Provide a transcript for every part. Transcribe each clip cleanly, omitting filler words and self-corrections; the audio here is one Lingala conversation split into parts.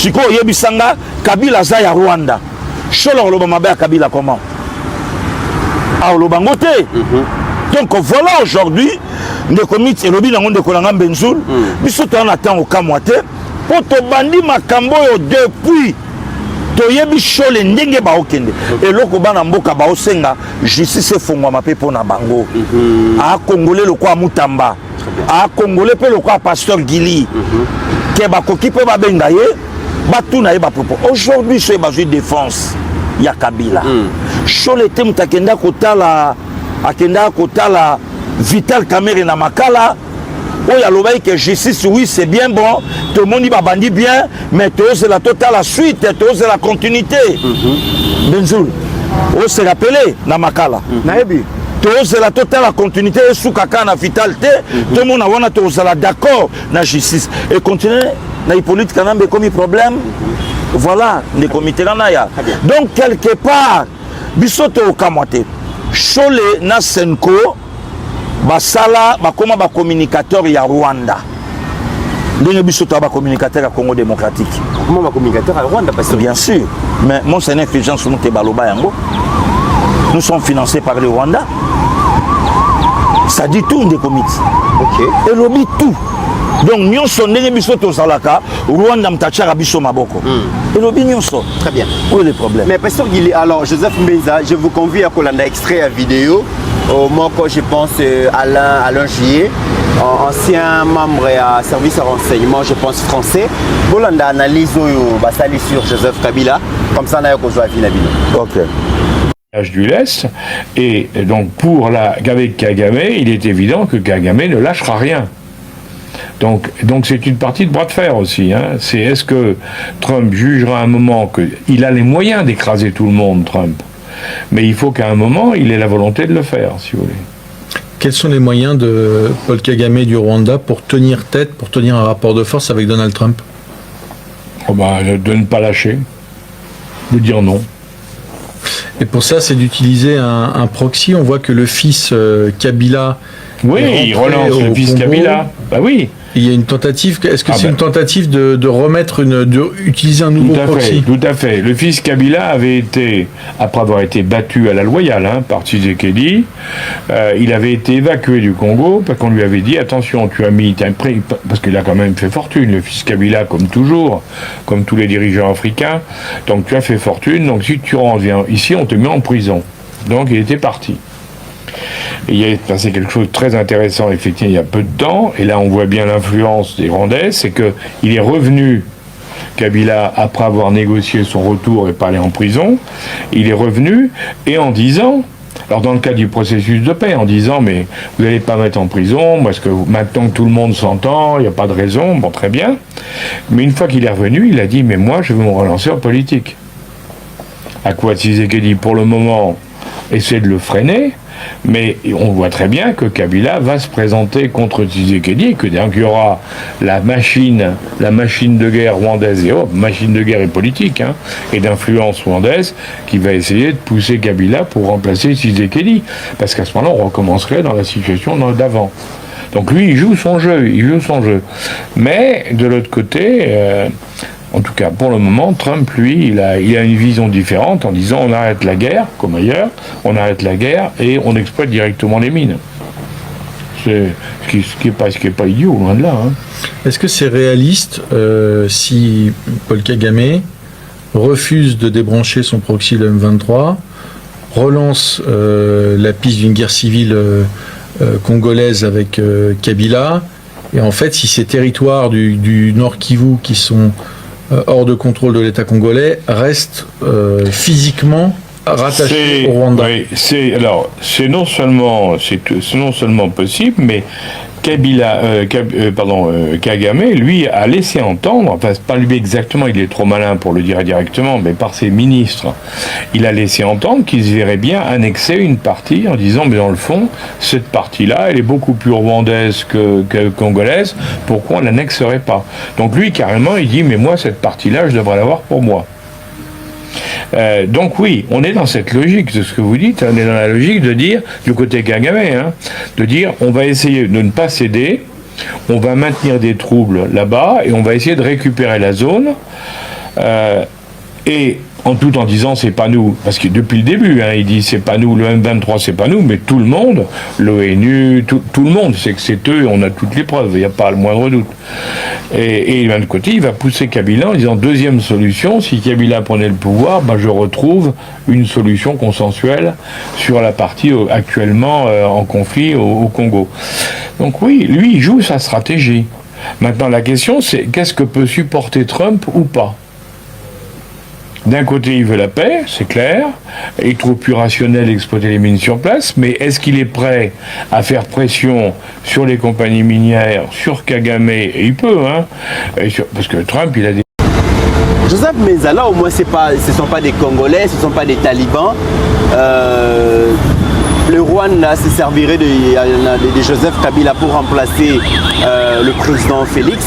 Siko Yebisanga, Kabila Zaya Rwanda. Cholo Lobamabe Kabila comment? Ah, Lobangote. Donc voilà aujourd'hui, les comités, le bilan de Kolanga Benzoul, ils sont en attente au Kamoate, pour te bandir ma cambo depuis. Toyebi Chole Ndenge Baokende. Et loko bana mboka baosenga, justice fongwa mape pona bango. A Congolais le quoi Mutamba. A Congolais pe le quoi Pasteur Gili. Ke bakoki pe babengaye, batuna ye bapopo. Aujourd'hui, c'est une défense. Ya Kabila. Chole te mutakenda kotala, akenda kotala Vital Kamerhe na makala. Oh, il y a l'obéi que justice, oui, c'est bien bon. Tout le monde y va bandir bien, mais tout c'est la totale la suite, tout c'est la continuité. Benzoul, on s'est rappelé, na makala. Naebi. Tout c'est la totale la continuité, sous kaka na vitalité. Tout le monde a wana tout c'est la d'accord na justice. Et continuer, na Hippolyte Kanambe comme problème. Voilà, les comités là ya. Donc quelque part, bisoto au Kamoate. Chole na Senko. Basala, bakoma ba communicateur ya Rwanda. Ndenge biso ta ba communicateur à Congo démocratique. Comment ba communicateur à Rwanda parce que bien sûr, mais mon sénat influence sur nous te baloba yango. Nous sommes financés par le Rwanda. Ça dit tout des comités. OK. Et lobby tout. Donc nyonso ndenge biso to salaka Rwanda mtachara biso maboko. Et lobby nyonso. Très bien. Où est le problème? Mais pasteur Gili, alors Joseph Mbenza, je vous convie à Kolanda extrait à vidéo. Au moment que je pense Alain Juillet, ancien membre à service de renseignement, je pense français. Bolanda analyse basali sur Joseph Kabila, comme ça on a besoin de OK. Du l'Est, et donc avec Kagame, il est évident que Kagame ne lâchera rien. Donc c'est une partie de bras de fer aussi. Hein. C'est est-ce que Trump jugera à un moment qu'il a les moyens d'écraser tout le monde, Trump, mais il faut qu'à un moment il ait la volonté de le faire, si vous voulez. Quels sont les moyens de Paul Kagame du Rwanda pour tenir tête, pour tenir un rapport de force avec Donald Trump? De ne pas lâcher, de dire non. Et pour ça, c'est d'utiliser un proxy. On voit que le fils Kabila. Oui, il relance le fils Kabila. Bah oui. Il y a une tentative. Est-ce que c'est une tentative de remettre utiliser un nouveau proxy? Tout à fait. Le fils Kabila avait été, après avoir été battu à la loyale par Tshisekedi, il avait été évacué du Congo parce qu'on lui avait dit attention, tu as mis parce qu'il a quand même fait fortune, le fils Kabila, comme toujours, comme tous les dirigeants africains. Donc tu as fait fortune. Donc si tu reviens ici, on te met en prison. Donc il était parti. Et il est passé quelque chose de très intéressant, effectivement, il y a peu de temps, et là on voit bien l'influence des Rwandais, c'est qu'il est revenu, Kabila, après avoir négocié son retour et pas aller en prison, il est revenu, et en disant, alors dans le cadre du processus de paix, en disant, mais vous n'allez pas mettre en prison, parce que maintenant que tout le monde s'entend, il n'y a pas de raison, bon très bien, mais une fois qu'il est revenu, il a dit, mais moi je veux me relancer en politique. À quoi Tshisekedi, pour le moment, essaie de le freiner, mais on voit très bien que Kabila va se présenter contre Tshisekedi et que donc il y aura la machine de guerre rwandaise machine de guerre et politique et d'influence rwandaise qui va essayer de pousser Kabila pour remplacer Tshisekedi, parce qu'à ce moment-là on recommencerait dans la situation d'avant. Donc lui il joue son jeu, mais de l'autre côté en tout cas, pour le moment, Trump, lui, il a une vision différente en disant on arrête la guerre, comme ailleurs, on arrête la guerre et on exploite directement les mines. Ce qui est pas idiot, loin de là. Est-ce que c'est réaliste si Paul Kagame refuse de débrancher son proxy, le M23, relance la piste d'une guerre civile congolaise avec Kabila, et en fait, si ces territoires du Nord Kivu qui sont hors de contrôle de l'État congolais restent physiquement rattachés au Rwanda. Oui, c'est non seulement possible, mais Kagame, lui, a laissé entendre, enfin, pas lui exactement, il est trop malin pour le dire directement, mais par ses ministres, il a laissé entendre qu'il se verrait bien annexer une partie en disant, mais dans le fond, cette partie-là, elle est beaucoup plus rwandaise que congolaise, pourquoi on ne l'annexerait pas? Donc lui, carrément, il dit, mais moi, cette partie-là, je devrais l'avoir pour moi. Donc oui, on est dans cette logique de ce que vous dites, on est dans la logique de dire, du côté Kagame, de dire on va essayer de ne pas céder, on va maintenir des troubles là-bas et on va essayer de récupérer la zone Et en tout en disant c'est pas nous, parce que depuis le début, il dit c'est pas nous, le M23 c'est pas nous, mais tout le monde, l'ONU, tout le monde, c'est que c'est eux, on a toutes les preuves, il n'y a pas le moindre doute. Et d'un côté, il va pousser Kabila en disant deuxième solution, si Kabila prenait le pouvoir, je retrouve une solution consensuelle sur la partie actuellement en conflit au Congo. Donc oui, lui, il joue sa stratégie. Maintenant, la question, c'est qu'est-ce que peut supporter Trump ou pas? D'un côté, il veut la paix, c'est clair. Il trouve plus rationnel d'exploiter les mines sur place, mais est-ce qu'il est prêt à faire pression sur les compagnies minières, sur Kagame? Et il peut, parce que Trump, il a des... Joseph Mbenza, là au moins ce ne sont pas des Congolais, ce ne sont pas des talibans. Le Rwanda se servirait de Joseph Kabila pour remplacer le président Félix.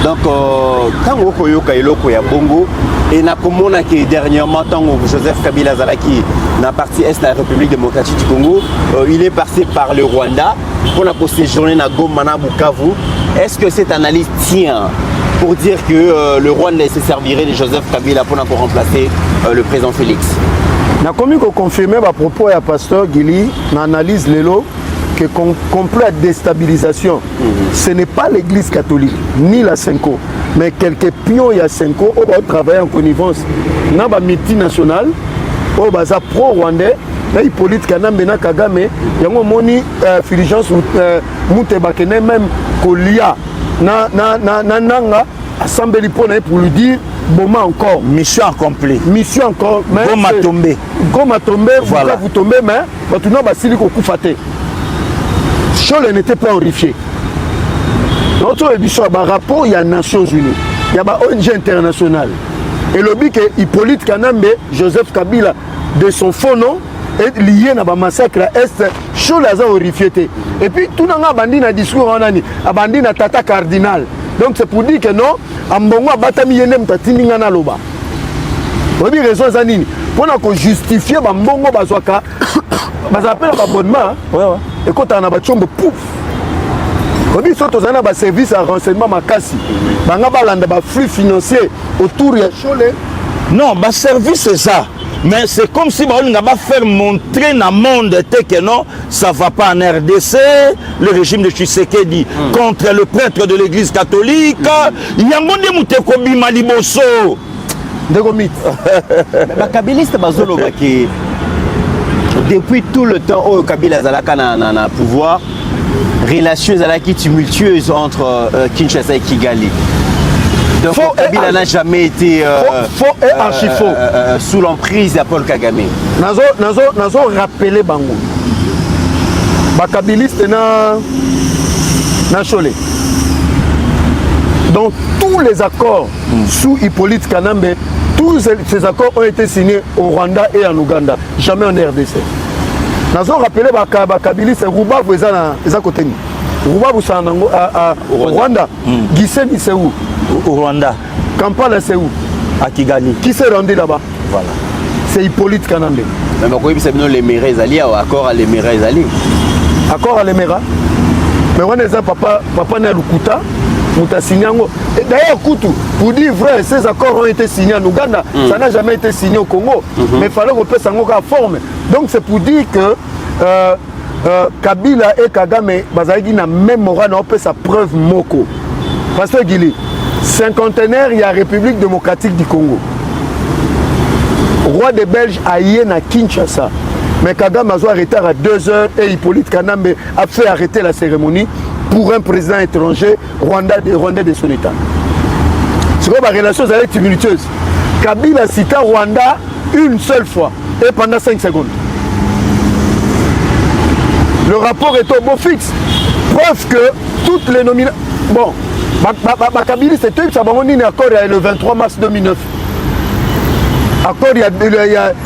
Donc, quand on a Bongo, et dernièrement, quand Joseph Kabila Zalaki, dans la partie est de la République démocratique du Congo, il est passé par le Rwanda pour séjourner à Goma, à Bukavu. Est-ce que cette analyse tient pour dire que le Rwanda se servirait de Joseph Kabila pour remplacer le président Félix? Na komi ko confirmer ba propos ya pasteur Gili na analyse lelo que complot à déstabilisation ce n'est pas l'église catholique ni la Senko mais quelques pions ya Senko au va travailler en connivence na ba multinational au baza pro rwandais na Hippolyte Kanambe na Kagame yango moni Fulgence Muteba kene même kolia na nanga assemblée pour lui dire Boma encore. Mission accomplie. Mission encore. Goma tombé. Goma tombé, voilà. Vous tombez, mais tout le monde va se dire qu'on faté. Chose n'était pas horrifié. Notre émission a un rapport, il y a les Nations Unies, il y a une ONG internationale. Et le but que Hippolyte Kanambe, Joseph Kabila, de son faux nom, est lié à un massacre à Est, chose a horrifié. Et puis tout le monde a bandit un discours, a bandit un tata cardinal. Donc c'est pour dire que non, Ambongo Batami Yenem Tatininga na loba. On dit raison zanini. Pour qu'on justifie Bambongo Bazwaka, Bazapel abonnement. Ouais. Et quand on a bachombe pouf. On dit surtout on a un service à renseignement makasi. Banga balanda ba flux financier autour ya Cholé. Non, bah service c'est ça. Mais c'est comme si on va faire montrer dans le monde que non, ça ne va pas en RDC, le régime de Tshisekedi contre le prêtre de l'église catholique. Il y a un monde qui est Maliboso. Depuis tout le temps où Kabila Zalaka na pouvoir, relations tumultueuses entre Kinshasa et Kigali. Donc Kabila n'a jamais été sous l'emprise de Paul Kagame. Nazo rappelé Bango. Bakabiliste na Cholé. Donc tous les accords sous Hippolyte Kanambe, tous ces accords ont été signés au Rwanda et en Ouganda, jamais en RDC. Nazo rappelé Bakabiliste Rubavu eza côté. Rubavu c'est au Rwanda. Gisenyi c'est où? Au Rwanda. Kampala c'est où? À Kigali. Qui s'est rendu là-bas? Voilà. C'est Hippolyte Kanambe. Mais pourquoi il s'est venu les Mérés Zali ou accord à les Mérés Zali? Accord à les Mérés. Mais on est papa n'a Lukuta, Mutasinyango. D'ailleurs, Koutou, pour dire vrai, ces accords ont été signés en Ouganda. Ça n'a jamais été signé au Congo. Mais il fallait qu'on puisse en forme. Donc c'est pour dire que Kabila et Kagame, Bazagi n'a même moral, on peut sa preuve moko. Parce que Gili, cinquantenaire, il y a la République démocratique du Congo. Roi des Belges a yé à Kinshasa. Mais Kagame a arrêté à 2 heures et Hippolyte Kanambe a fait arrêter la cérémonie pour un président étranger rwandais de son État. C'est comme la relation est tumultueuse. Kabila cita Rwanda une seule fois et pendant 5 secondes. Le rapport est au beau fixe. Preuve que toutes les nominations... Bon, Kabila c'était un accord le 23 mars 2009. Accord il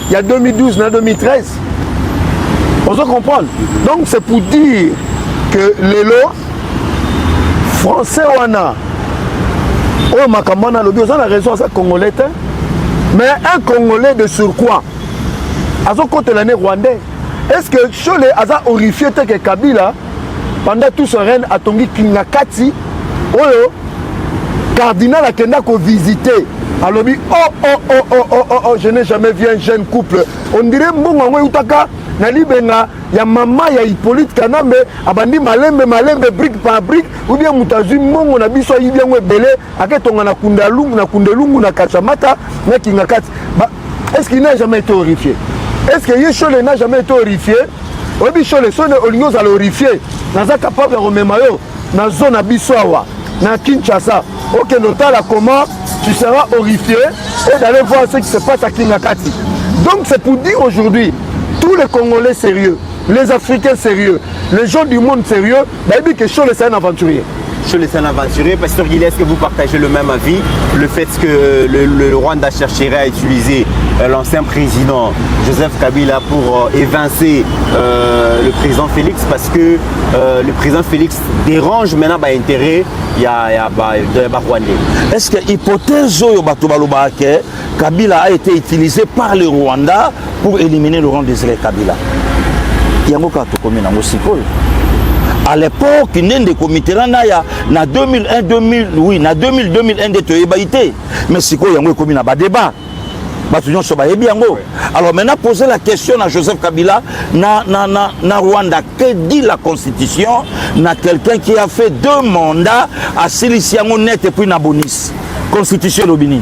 y a 2012, 2013. On se comprend. Donc c'est pour dire que les lois français wana oh makamana lobi on a raison ça congolais mais un congolais de surcroît à son côté l'année rwandais est-ce que Cholé a horrifié que Kabila pendant tout son règne a tongi Kingakati oyo cardinal a kenda ko visiter alobi je n'ai jamais vu un jeune couple. On dirait mbongo ngwe utaka na libenga ya mama ya Hippolyte Kanambe abandi malembe brique par brique ou bien mutazu mbongo na biso yi bien ngwe belé aketonga na kundelungu na kachamata na kingakati. Est-ce qu'il n'a jamais été horrifié? Est-ce que Yeshole n'a jamais été horrifié? Obi Shole sonne Olingos à l'horrifier. Naza capable de remettre na zone à Bissoawa, na Kinshasa. Ok, notala comment tu seras horrifié et d'aller voir ce qui se passe à Kingakati. Donc c'est pour dire aujourd'hui, tous les Congolais sérieux, les Africains sérieux, les gens du monde sérieux, d'ailleurs que Shole c'est un aventurier. Shole c'est un aventurier. Pasteur Guillet, est-ce que vous partagez le même avis? Le fait que le Rwanda chercherait à utiliser l'ancien président Joseph Kabila pour évincer le président Félix parce que le président Félix dérange maintenant l'intérêt de Rwandais. Est-ce que l'hypothèse que Kabila a été utilisé par le Rwanda pour éliminer Laurent Désiré Kabila? Il y a un à l'époque, il comité na 2001 2000 oui na 2000 2001 de ébaïté mais c'est quoi il y a un débat. Alors maintenant poser la question à Joseph Kabila na Rwanda, que dit la constitution na quelqu'un qui a fait 2 mandats à Siliciango net et puis na Bonis constitution Lobini.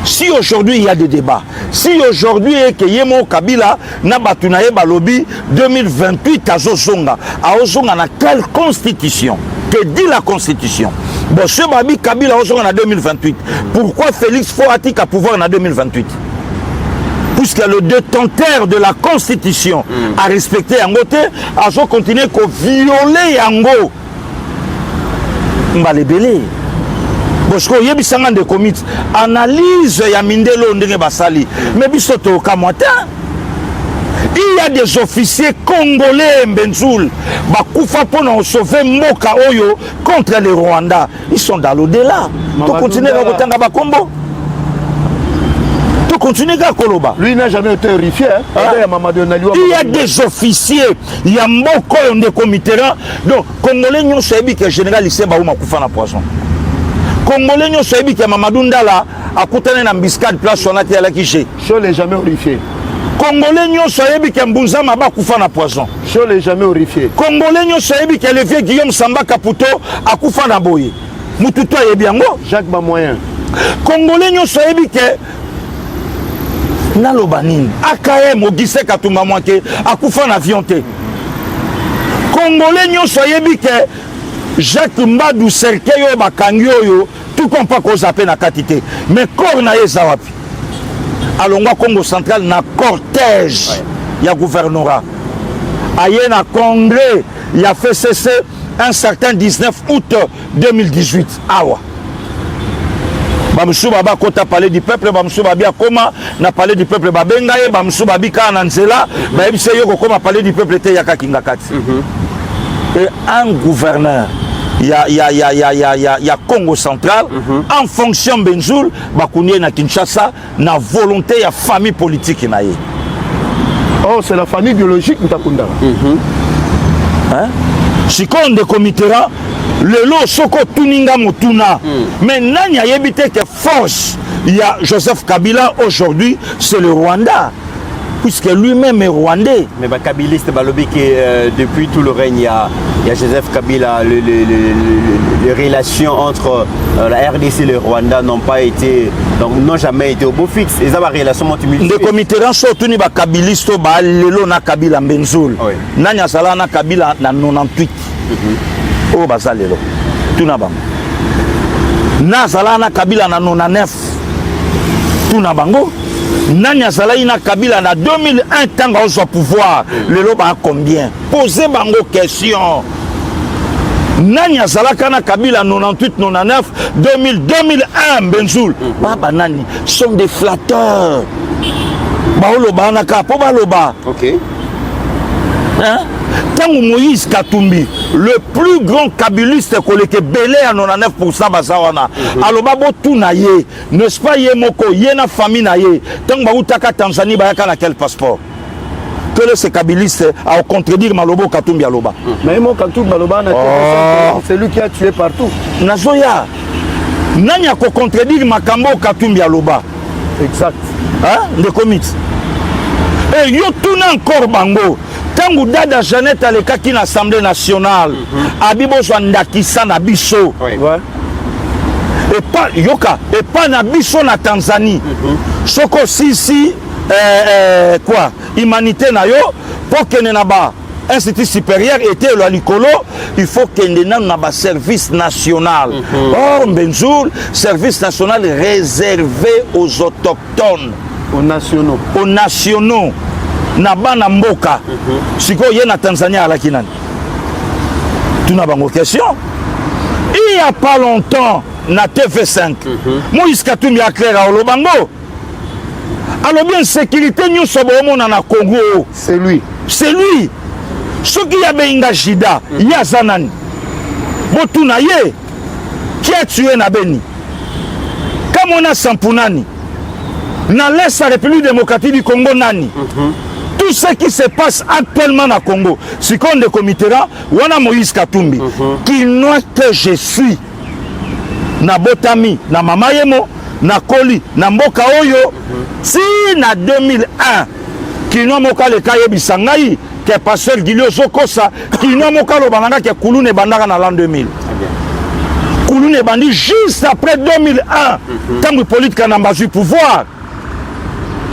Si aujourd'hui il y a des débats, si aujourd'hui que Yemo Kabila na batunaye balobi 2028 azosonga na quelle constitution? Que dit la constitution? Bon, ce babi Kabila azosonga en 2028. Pourquoi Félix Foatik a pouvoir en 2028? Puisque le détenteur de la constitution a respecté Yangote, a continué à violer Yango. Mbalebele. Parce que y a des comités analyse ya mindelo ndenge basali mais bisoto kamata il y a des officiers congolais Mbenzul bakufa pour sauver Mboka Oyo contre les Rwandais, ils sont dans l'au-delà. Tu continues à kotanga bakombo, tu continues à koloba. Lui n'a jamais été horrifié. Il y a des officiers, il y a Mboka Oyo de comité. Donc Congolais nous savons que général ici bauma kufa na poisson. Congolais nous savons que Mamadou Ndala a coûté na biscade place on a été à la quiché. Je l'ai jamais horrifié. Congolais nous savons que Mbunza maba kufa na poisson. Je l'ai jamais horrifié. Congolais nous savons que le vieux Guillaume Samba Kaputo a kufa na boye. Mututo yebiango Jacques Bamoyen. Congolais nous savons que Nalobanine AKM Ogise Katumba Mwake a kufa na avion te. Congolais nous savons que Jacques Mbadou Serkeyo Bakangyo tout comme pas qu'on s'appelle na katité mais corps na yezawapi alongwa Congo central na cortège ya gouvernorat aye na congrès il a fait cesser un certain 19 août 2018 awa Bamsou Baba Kota parler du peuple, Bamsou Babia Koma na parler du peuple Babengaye, Bamsou Babika Nanzela, Baebise Yoko Koma parler du peuple Te Yaka Kingakati. Et un gouverneur, il y a Congo central, en fonction Benjoul, Bakounye na Kinshasa, na volonté, il y a famille politique naïe. Oh, c'est la famille biologique Mtakunda. Hein? Si on est comité le lot soko tuninga motuna mais nani a évité que force il y a Joseph Kabila aujourd'hui c'est le Rwanda puisque lui-même est rwandais mais bah kabiliste balobi que depuis tout le règne il y a Joseph Kabila les relations entre la RDC et le Rwanda n'ont jamais été au beau fixe ils ont des relations multiples des comités surtout ni ba kabiliste ba lelo na Kabila Mbenzul nani asala na Kabila na 98 oh bazalelo tuna bango nazala na Kabila na 99 tuna bango nani azala na Kabila na 2001 tant au pouvoir lelo ba combien posez bango question nani azala kana Kabila 98 99 2000 2001 Benzoul baba nani sont des flatteurs baoloba na ka po baloba OK hein. Tant Moïse Katumbi, le plus grand kabiliste que belé à 99% basawana. Alors babo tout naye, n'est-ce pas yemoko, yena famille naye. Tant bautaka Tanzanie bayaka na quel passeport? Que le kabiliste a contredire Malobo Katumbi aloba. Mais mon Katumbi aloba c'est lui qui a tué partout. Nazoya. nani akocontredire makambo Katumbi aloba. Exact. Hein? Ndeko Miti. Et yo tuna encore bango. Tangu dada Jeannette alekaki na Assemblée nationale. Abibozo ndakisa na biso. Oui. Ouais. Et pas yoka et pas na biso na Tanzanie. Soko sisi quoi humanité na yo pour que na ba institut supérieur était le likolo, il faut qu'il y ait un service national. Or Benzoul, service national réservé aux autochtones, Aux nationaux. aux nationaux. Nabana mboka. Siko yé na Tanzanie à la Kinan. Tu n'as pas de question. Il n'y a pas longtemps, na TV5, Moïse Katumbi a clair à Olobango. Alors bien sécurité nous sommes na Congo. C'est lui. C'est lui. Ce qui a benga Jida, ya Zanani. Botuna ye. Qui a tué na Beni? Comme on a Sampunani. Na l'Est la République démocratique du Congo nani. Tout ce qui se passe actuellement na Congo, c'est qu'on de comitera, wana Moïse Katumbi, qui noie que je suis. Na Botami, na Mama Yemo, na Koli, na Mboka Oyo, si na 2001, qui noie moka le kaye bisangai, que pasteur Gilio Zokosa, qui noie moka le bananga, que Kouloune bandara na l'an 2000. Kouloune bandi juste après 2001, tant que politique n'a pas eu pouvoir.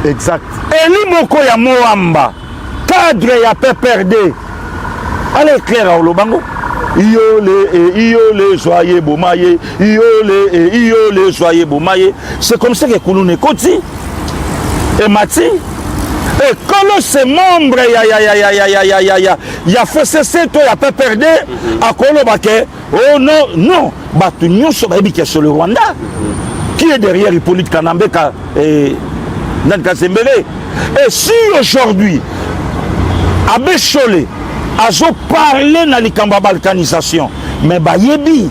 Exact. Eli moko ya Moamba, cadre ya PPRD. Allez clair au Lobango. Iole, soyez bomaye, iole, soyez bomaye. C'est comme ça que Kouloune Koti et Mati. Et quand ces membres ya FCC to ya PPRD à Kolobake, oh non, non, Batunyon Sobabi sur le Rwanda. Qui est derrière Hippolyte Kanambeka et Nan Kazembele? Et si aujourd'hui, Abbé Cholé a parlé dans la balkanisation, mais Bayebi,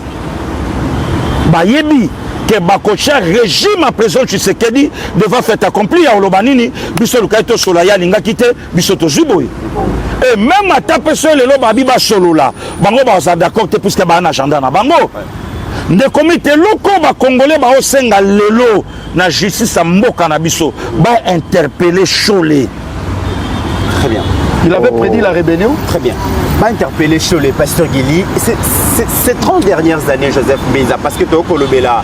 que Bakocha régime à présent Tshisekedi devra faire accomplir à Olobanini, Biso Lukaito Solaya Linga Kite, Biso Tozuboy. Et même à taper sur les lobes Abiba Solola, Bango Baza d'accord, puisque Bana agenda na Bango. Ne comité loko ba congolais ba osenga lelo na justice à mboka na biso ba interpeller Cholé. Très bien. Il avait prédit la rébellion. Très bien. Bah, interpeller sur les pasteurs Guili. Ces 30 dernières années, Joseph Mbeza, parce que tu as la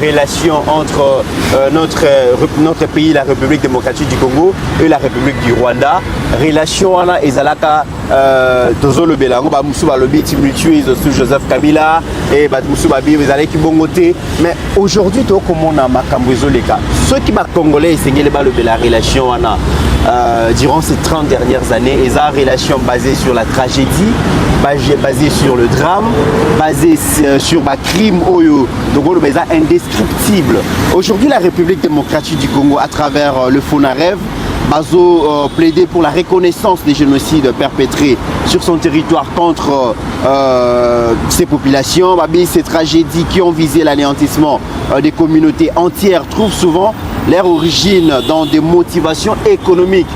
relation entre notre pays, la République démocratique du Congo, et la République du Rwanda. Relation à Ezalaka, Tozo le Belango, Moussouba Lobi, Timutui, Joseph Kabila, et Moussouba Bi, Ezalaki Kibongote. Mais aujourd'hui, tu as comment on a Makambuzo les cas. Ceux qui sont congolais, c'est la relation durant ces 30 dernières années, et ça relation basée sur la tragédie, basée sur le drame, basée sur ma crime donc indescriptible. Aujourd'hui, la République démocratique du Congo, à travers le FONAREV, Bazo plaidé pour la reconnaissance des génocides perpétrés sur son territoire contre ces populations. Ces tragédies qui ont visé l'anéantissement des communautés entières trouvent souvent leur origine dans des motivations économiques.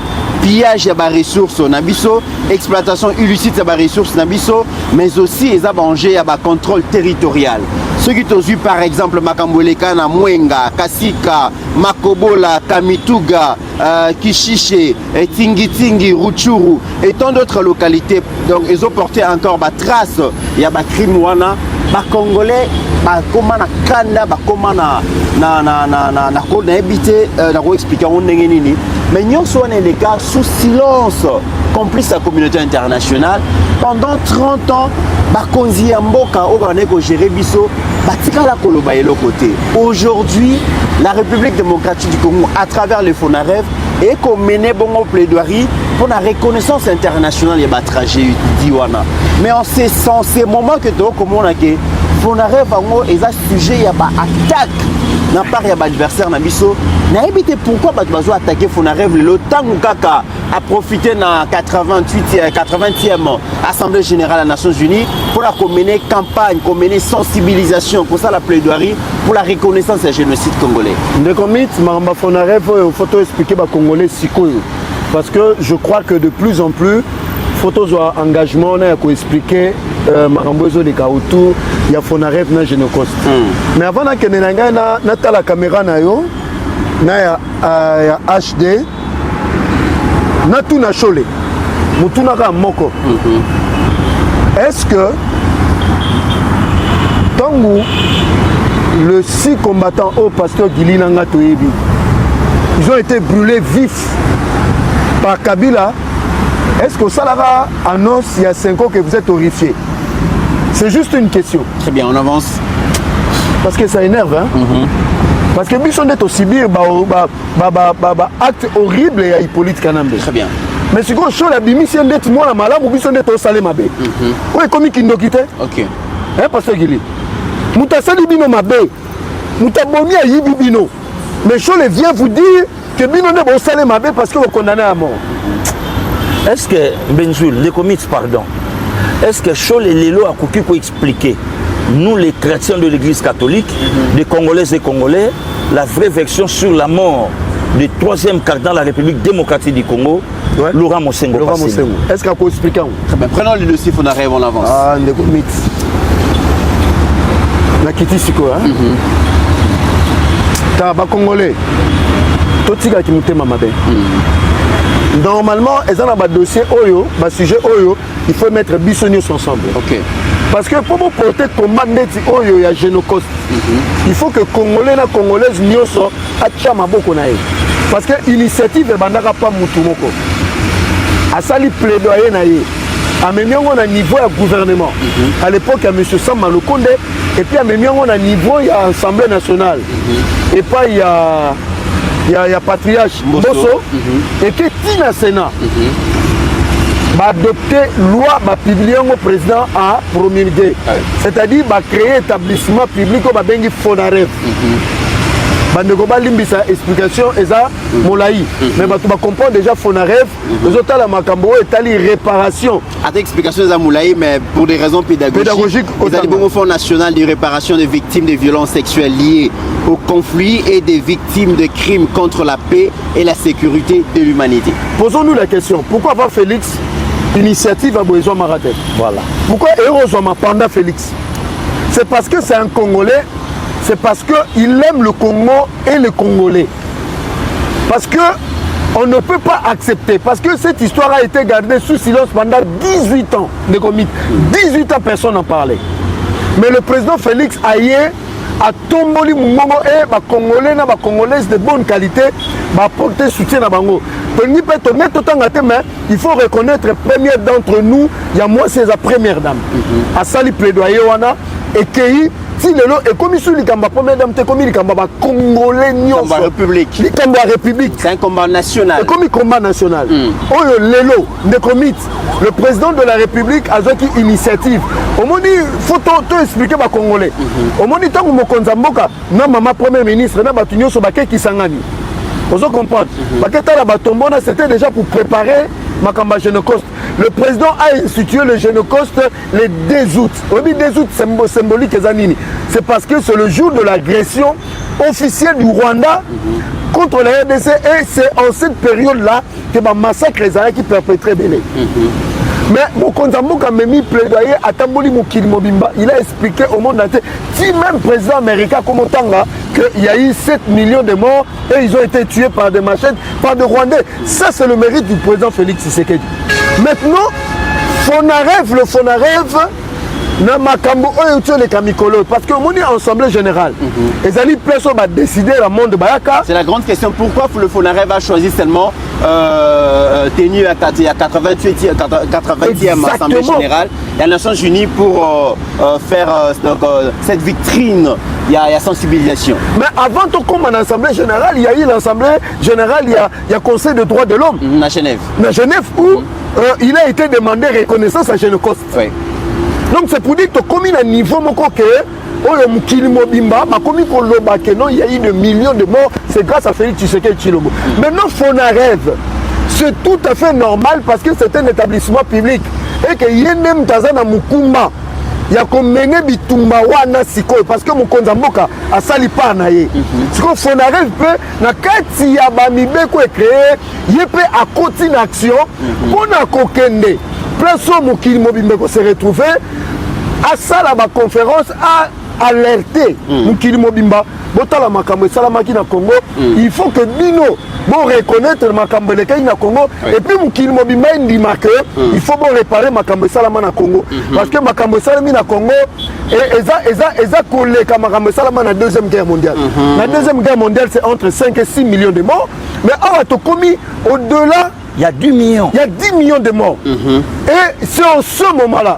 Pillage à ressources nabiso, exploitation illicite à ressources nabiso, mais aussi les abangés à contrôle territorial. Ceux qui ont vu par exemple Makambweleka na Mwenga, Kasika, Makobola, Kamituga, Kishiche, Tingi, Ruchuru et tant d'autres localités, donc ils ont porté encore ma trace, il y a ma crime wana, ma Congolais, ma comment na Kanda, ma comment na habité, na expliquer on n'est nini. Mais nous sommes les cas sous silence, complice de la communauté internationale. Pendant 30 ans, Bakonzi Mboka, Obaneko Jérébiso, Batika la Koloba et le côté. Aujourd'hui, la République démocratique du Congo, à travers les FONAREV, est comme mené bon plaidoirie pour la reconnaissance internationale de la tragédie d'Iwana. Mais en ces moments que tu as comme on a que FONAREV est sujet à attaque. Na part ya adversaire na biso na éviter pourquoi ba bazo attaquer FONAREV le temps kaka a profité na 80e Assemblée générale des Nations Unies pour la mener campagne, pour mener sensibilisation pour ça la plaidoirie pour la reconnaissance du génocide congolais. De combien mamba FONAREV faut expliquer ba congolais sikoyo parce que je crois que de plus en plus photo zo engagement na ko expliquer makambozo de autour ya Fonaref na Genocost. Mais avant na kene nga na tala caméra na yo na ya HD na tout na cholé. Mutuna ka moko. Est-ce que tangu le 6 combattants au pasteur Guili Nanga Toyebi, ils ont été brûlés vifs par Kabila. Est-ce que ça là annonce il y a 5 ans que vous êtes horrifiés? C'est juste une question. Très bien, on avance. Parce que ça énerve, hein? Parce que Bisson est aussi bien acte horrible et Hippolyte Kanambe. Très bien. Mais si vous avez la bimission d'être moi la malade, ou Bisson est au Salemabé. Oui, comme il nous quitte. Ok. Hein, pasteur Guili? Moutasali Bino Mabé. Moutabomi a Yibi Bino. Mais Chole vient vous dire que Bino n'est pas au Salemabé parce que vous condamnez à mort. Est-ce que Benzoul, les comités, pardon, est-ce que Chole et Lelo a coupé pour expliquer, nous les chrétiens de l'église catholique, les Congolaises et Congolais, la vraie version sur la mort du 3e cardinal de la République démocratique du Congo, ouais. Laurent Mosengo. Est-ce qu'il peut expliquer? Très bien, prenons le dossier, on arrive, on avance. Ah, les comités. La Kiti Siko, hein? T'as pas Congolais. Tout ce qui est mamabé. Normalement, ils ont un dossier Oyo, un sujet Oyo, il faut mettre Bissonius ensemble. Ok. Parce que pour porter commande Oyo, il y a Genocost. Il faut que Congolais et Congolaises n'y soient à Tchamaboko. Parce que l'initiative est bandaka pas Moutoumoko. À ça, il plaidoyer naïe. À Mémiango, on a niveau à gouvernement. À l'époque, il y a M. Sam Malokonde. Et puis à Mémiango, on a niveau, il y a Assemblée nationale. Et puis il y a Patriarche Bosso. Et que Tina Sénat va adopter loi, va publier au président à promulguer. C'est-à-dire va créer établissement public au Babengi Fonaref. Bandeko limbisa explication eza molaï. Mais tu vas comprendre déjà Fonaref, les autres la makambo et tali réparation. À explication eza molaï, mais pour des raisons pédagogiques, vous avez le Fonds national de réparation des victimes de violences sexuelles liées au conflit et des victimes de crimes contre la paix et la sécurité de l'humanité. Posons-nous la question, pourquoi avoir Félix initiative à Boézoa Maratel? Voilà. Pourquoi Erozoma Panda Félix? C'est parce que c'est un Congolais. C'est parce qu'il aime le Congo et les Congolais. Parce qu'on ne peut pas accepter. Parce que cette histoire a été gardée sous silence pendant 18 ans. 18 ans, personne n'en parlait. Mais le président Félix Aye a tombé les Congolais et les Congolaises de bonne qualité va porter soutien à Bango. Il faut reconnaître la première d'entre nous, il y a moi, c'est la première dame. À Sali plaidoyer, et qui si le lot est comme sur les Kamba, première dame, c'est comme les Kamba Congolais, Kamba République. Les Kamba République. C'est un combat national. C'est comme un combat national. Oh, le lot, le président de la République a une initiative. Au moment il faut tout expliquer aux Congolais. Au moment où tant que Mokonzamboka, non, maman premier ministre, non, Batunyo Sobake qui s'engage. Vous comprenez? C'était déjà pour préparer Makamba Genocost. Le président a institué le Genocost le 2 août. On dit 2 août symbolique. C'est parce que c'est le jour de l'agression officielle du Rwanda contre la RDC. Et c'est en cette période-là que le massacre qui perpétré Béné. Mais Mokonzamboka Memi plaidoyer à Tamboli Mokili Mobimba, il a expliqué au monde entier, si même président américain comme Otanga, qu'il y a eu 7 millions de morts et ils ont été tués par des machettes, par des Rwandais. Ça, c'est le mérite du président Félix Tshisekedi. Maintenant, le Fonaref, parce que mon assemblée générale, les alliés va décider le monde de Bayaka. C'est la grande question. Pourquoi le Fonaref a choisi seulement tenu à 80e assemblée générale et à Nations Unies pour faire cette vitrine? Il y a sensibilisation. Mais avant tout comme en assemblée générale, il y a eu l'assemblée générale, il y a Conseil des droits de l'homme. À Genève. À Genève où il a été demandé reconnaissance à Genocost. Oui. Donc c'est pour dire que comme il a un niveau, il y a eu des millions de morts, c'est grâce à Félix Tshisekedi Tshilombo. Maintenant, Fonaref, c'est tout à fait normal parce que c'est un établissement public. Et que Yenem Tazana Mukumba, il y a comme Mene Bitumba Wana Siko, parce que Mokonzamboka a sali pas naïe. Ce qu'on Fonaref peut, na kati ya bamibeko est créé, il peut à continuer action, on a kokende. place où mokili mobimba ko se retrouver à ça la conférence à alerter mokili mobimba botala makambo salamaki na Congo il faut que bino bon reconnaître makambo lekai na Congo et puis mokili mobimba ndima que il faut bon réparer makambo salama na Congo parce que makambo salami na Congo eza koleka makambo salama na deuxième guerre mondiale la deuxième guerre mondiale c'est entre 5 et 6 millions de morts mais awa to komi au-delà il y a 10 millions. Il y a 10 millions de morts. Et c'est en ce moment-là,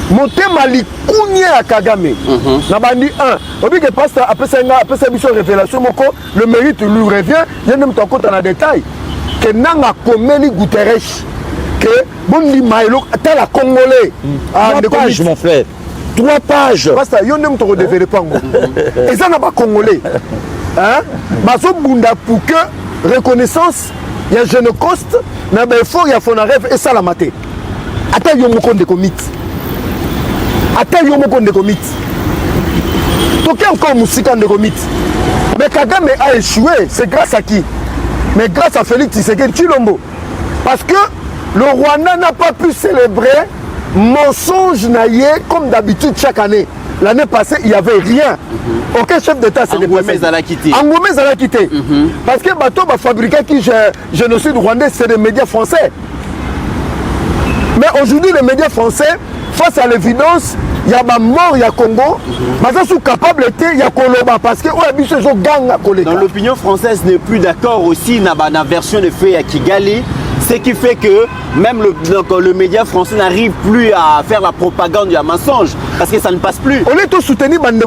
motema likunye à Kagame. Nabandi 1. Obi que passe après ça mission révélation moko, le mérite lui revient. Je n'aime pas compte en détail. Que nanga komeli Guterres que bondi maïlo tala congolais. 3 pages mon frère. 3 pages. Parce que yo n'aime pas développer ngo. Et ça n'a pas congolais. Hein? Baso bunda pour que reconnaissance il y a jeune coste na ben fort il y a Fonaref et ça la maté ata yo moko de commit toke encore musika de commit mais Kagame a échoué c'est grâce à qui mais grâce à Félix Tshisekedi Tshilombo parce que le Rwanda n'a pas pu célébrer mensonge naïe comme d'habitude chaque année. L'année passée, il n'y avait rien. Aucun chef d'État s'est déplacé. Angomé Zala quitté. Parce que bateau va fabriquer qui génocide rwandais, c'est les médias français. Mais aujourd'hui, les médias français, face à l'évidence, il y a ma mort, il y a Congo, mais ça sont capables il y a Koloba parce que dans l'opinion française n'est plus d'accord aussi dans la version de fait à Kigali. Ce qui fait que même le média français n'arrive plus à faire la propagande du mensonge parce que ça ne passe plus. On est tous soutenus par les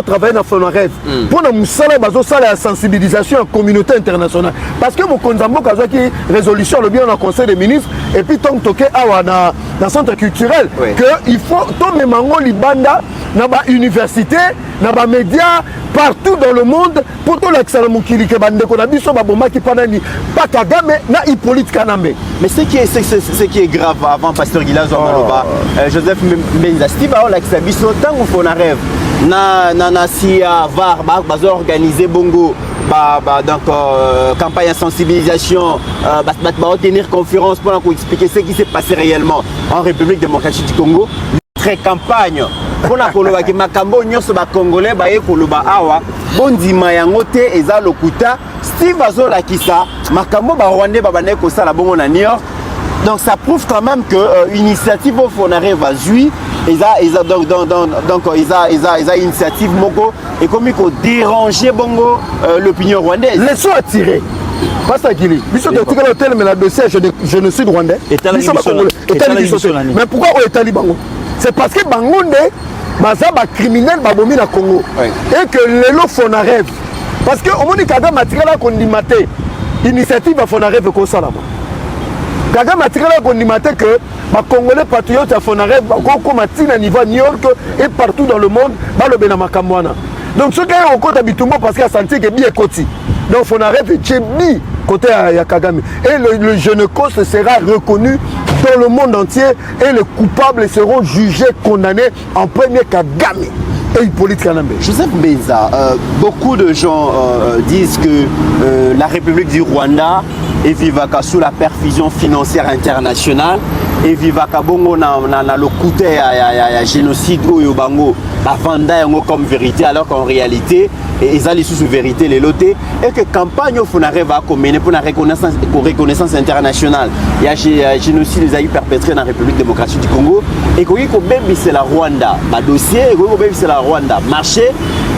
travailler dans Fonaref pour la sensibilisation à la communauté internationale. Parce que mon Konzambo qui résolution le bien dans le Conseil des ministres et puis tant que dans le centre culturel que il faut tout le mango libanda dans la université, dans les médias partout dans le monde pour tout l'excellent mukili que bande ko na biso ba bomba ki panani pas Kagame na Hippolyte Kanambe. Mais ce qui est grave avant pasteur Gilazo Maloba Joseph Mbenza Stiba on l'accès biso tango Fonaref na si var ba organiser bongo donc campagne de sensibilisation va tenir conférence pour expliquer ce qui s'est passé réellement en République démocratique du Congo. Très campagne pour la koloba ki makambo nyonso ba congolais ba ye koloba awa bondima yango te eza lokuta Steve Azola kisa makambo ba rwandais ba bane ko sala bongo na New York. Donc ça prouve quand même que initiative au Fonaref va jouer donc ils initiative moko et comme ko déranger bongo l'opinion rwandaise. Laissons attirer. Pas ça qu'il est. Biso de tirer l'hôtel mais la dossier génocide rwandais. Mais pourquoi on est taliban? C'est parce que Bangonde, Bazaba criminel Babomi na Congo. Et que l'élo Fonaref. Parce que au moment où Kagame a tiré la condimate, initiative à Fonaref et Kosalama. Kagame a tiré la condimate que les Congolais patriotes à Fonaref, comme à niveau New York et partout dans le monde, le Benama Kamwana. Donc ce gars est au côté Bitumbo parce qu'il a senti que bien côté. Donc Fonaref est bien côté à Kagame. Et le jeune cause sera reconnu dans le monde entier et les coupables seront jugés, condamnés en premier Kagame et Hippolyte Kanambe. Joseph Mbenza, beaucoup de gens disent que la République du Rwanda est vivaka sous la perfusion financière internationale et vivaka bongo na le côté à génocide ou yobango la vanda yango comme vérité alors qu'en réalité ils allaient sous vérité les lotés et que campagne au Fonaref va mener pour la reconnaissance internationale. Il y a génocide les a eu perpétré dans la République démocratique du Congo et que même c'est la Rwanda ba dossier et que même c'est la Rwanda marché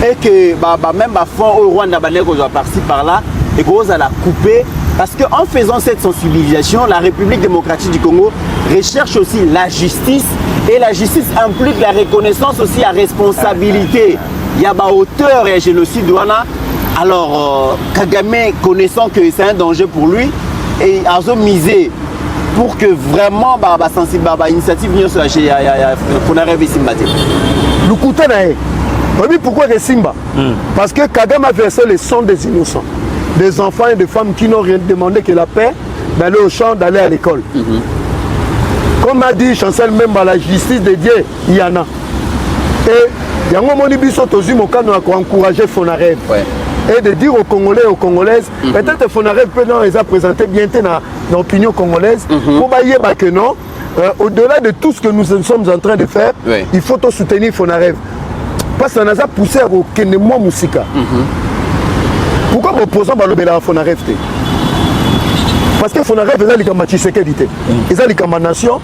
et que même fond au Rwanda banego doit partir par là et que ça la couper parce que en faisant cette sensibilisation la République démocratique du Congo recherche aussi la justice et la justice implique la reconnaissance aussi à responsabilité. Il y a auteur et génocide douana. Alors Kagame connaissant que c'est un danger pour lui et a misé pour que vraiment initiative n'y soit chez Fonaref et Simba. Le côté naé. Pourquoi que Simba? Parce que Kagame a versé le sang des innocents, des enfants et des femmes qui n'ont rien demandé que la paix, d'aller au champ, d'aller à l'école. Comme a dit Chancel même à la justice de Dieu, il y en a. Et il y a un moment où ils sont encouragé Fonaref. et de dire aux Congolais et aux Congolaises, peut-être Fonaref peut non, ils ont présenté bien dans l'opinion congolaise, pour bailler que non, au-delà de tout ce que nous sommes en train de faire, il faut soutenir Fonaref. Parce qu'on a poussé à Kenemwa Moussika. Pourquoi l'opposant va le à Fonaref? Parce que Fonaref est là comme Tshisekedi, ils ont comme nation.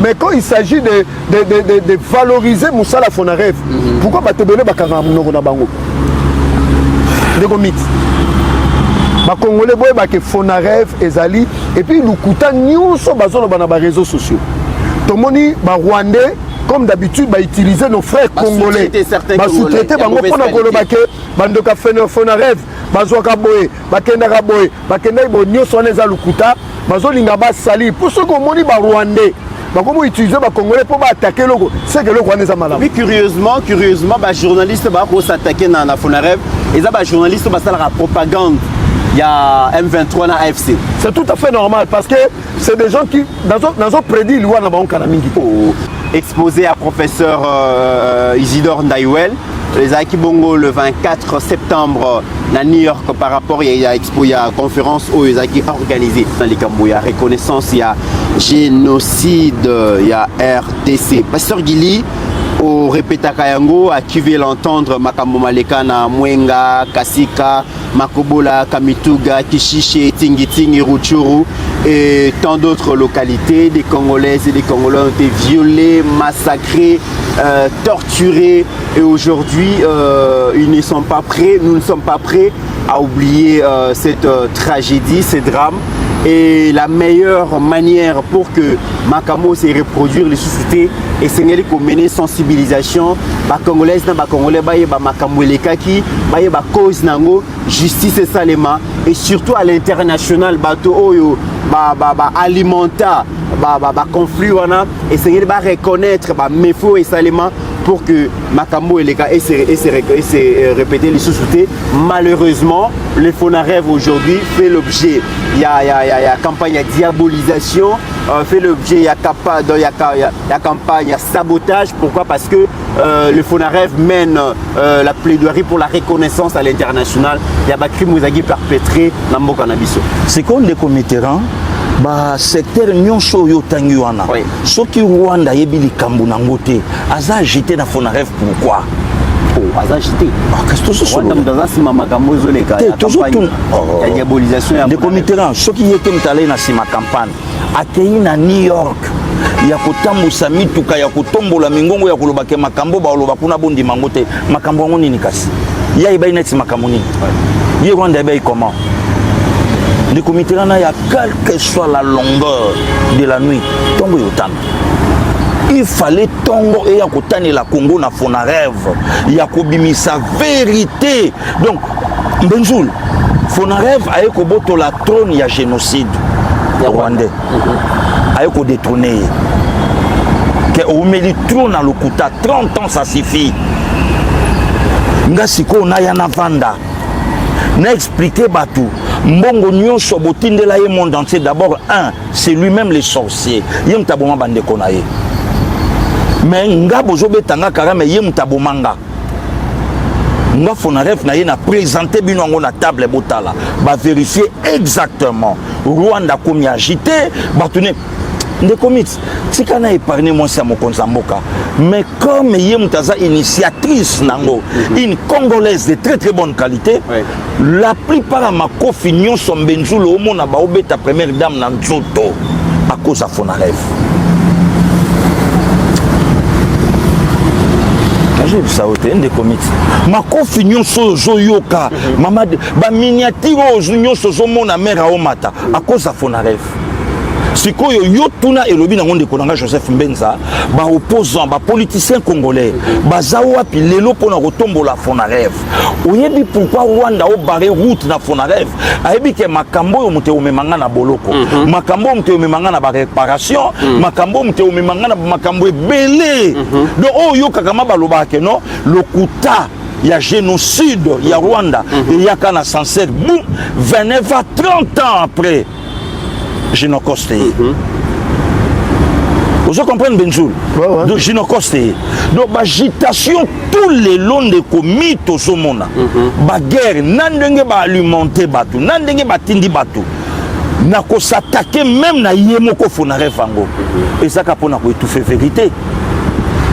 Mais quand il s'agit de valoriser Moussala Fonaref, pourquoi va te donner Bakanga Mounogona Bango? De mythe. Les Congolais voient que Fonaref ezali et puis Lukuta nyonso bazona bana ba réseaux sociaux. Tomoni ba Rwandais comme d'habitude va utiliser nos frères congolais. Va sous-traiter bango pona koloba ke bandoka Fonaref bazwaka boye bakendaka boye bakendaki bo nyonso wana eza Lukuta bazolinga basali pour ceux komoni ba Rwandais. Comment utiliser les Congolais pour attaquer le Congo? C'est que le Rwanda est malade. Mais curieusement, les journalistes vont s'attaquer dans la Fonaref. Et les journalistes vont faire la propagande. Il y a M23 dans AFC. C'est tout à fait normal parce que c'est des gens qui, dans un prédit, ils vont exposé à professeur Isidore Ndaïwel. Les Akibongo le 24 septembre à New York par rapport il y a expo, il y a conférence où ils ont organisé dans les Cambodges, il y a reconnaissance, il y a génocide, il y a RDC. Pasteur Gili au répéta Kayango à qui veut l'entendre Makambo Maleka na Mwenga, Kasika, Makobola, Kamituga, Kishiche, Tingitingi, Rutshuru et tant d'autres localités. Des Congolaises et des Congolais ont été violés, massacrés, torturés et aujourd'hui ils ne sont pas prêts, nous ne sommes pas prêts à oublier cette tragédie, ces drames. Et la meilleure manière pour que Makamo se reproduire les sociétés et c'est qu'on mène sensibilisation ba congolaise na ba congolais ba yeba Makamo elekaki ba yeba cause nango justice et salema et surtout à l'international bato oyo ba alimenta ba conflit wana et c'est ba reconnaître ba mefo et salema pour que Makambo et les gars et répéter les sociétés. Malheureusement, le Fonaref aujourd'hui fait l'objet, il y a campagne de diabolisation, fait l'objet, il y a campagne, il y a sabotage. Pourquoi? Parce que le Fonaref mène la plaidoirie pour la reconnaissance à l'international. Il y a des crimes perpétrés dans le Canabiso. C'est comme les commettants. Ba secteur nyonso yo tangi wana soki Rwanda yebi likambo nango te aza jeté na Fonaref pourquoi aza jeté qu'est-ce que c'est Rwanda dans sima makambo zoleka ya diabolisation ya commettants soki yeke mtale na sima campagne akei na New York ya kotambusa mituka ya kotombola mingongo ya kolobake makambo ba oloba kuna bondi mango te makambo ngo nini kasi ya ibai neti makambo nini ye Rwanda ibai comment les comités là, il y a quelle que soit la longueur de la nuit, Tongo Yotan. Il fallait Tongo et Yakotan et la Congo na Fonaref. Yakobimi sa vérité. Donc, Benzoul, Fonaref a eu la trône, il y a génocide rwandais. A eu détourné. On met le trône à l'Okuta, 30 ans ça suffit. Ngasiko na yana vanda. N'a expliqué Batou. Mbongo nyonso botindela ye monde entier. D'abord, c'est lui-même les sorciers. Yem taboma bande konaye. Mais nga bozobe tanga karame yem tabomanga. Nga Fonaref na ye na présenté bino ngo na table botala. Ba vérifier exactement. Rwanda komi agité, batune de comics. Si kana épargné moi c'est mon konzamboka. Mais comme Yemtaza initiatrice nango, une congolaise de très très bonne qualité, la plupart de ma cofignon sont benzoul au monde à ta première dame dans Nzoto à cause de Fonaref. J'ai vu ça au terrain des comics. Ma cofignon so yoka, maman ba miniature aux unions so mon mère à Omata à cause de Fonaref. Sikoyo yotuna elobi na ngonde konanga Joseph Mbenza ba opposant ba politicien congolais bazawa pi lelo pona kotombola Fonaref oyebi pourquoi Rwanda o barré route na Fonaref ayebi ke makambo yo mute omemanga na boloko makambo mute omemanga na ba réparation makambo mute omemanga na makambo ebele donc oyo kakama baloba ke non lokuta il y a génocide il y a Rwanda il y a kana sincère boum 29 à 30 ans après génocide. Vous comprenez Benjoul? Donc Ginocoste. Donc agitation tous les longs de commis au somona. Ba guerre nandenge ba alimenter batu, nandenge ba tindi batu. Nako s'attaquer même na yemoko fonare fango. Et ça kapona ko étouffer vérité.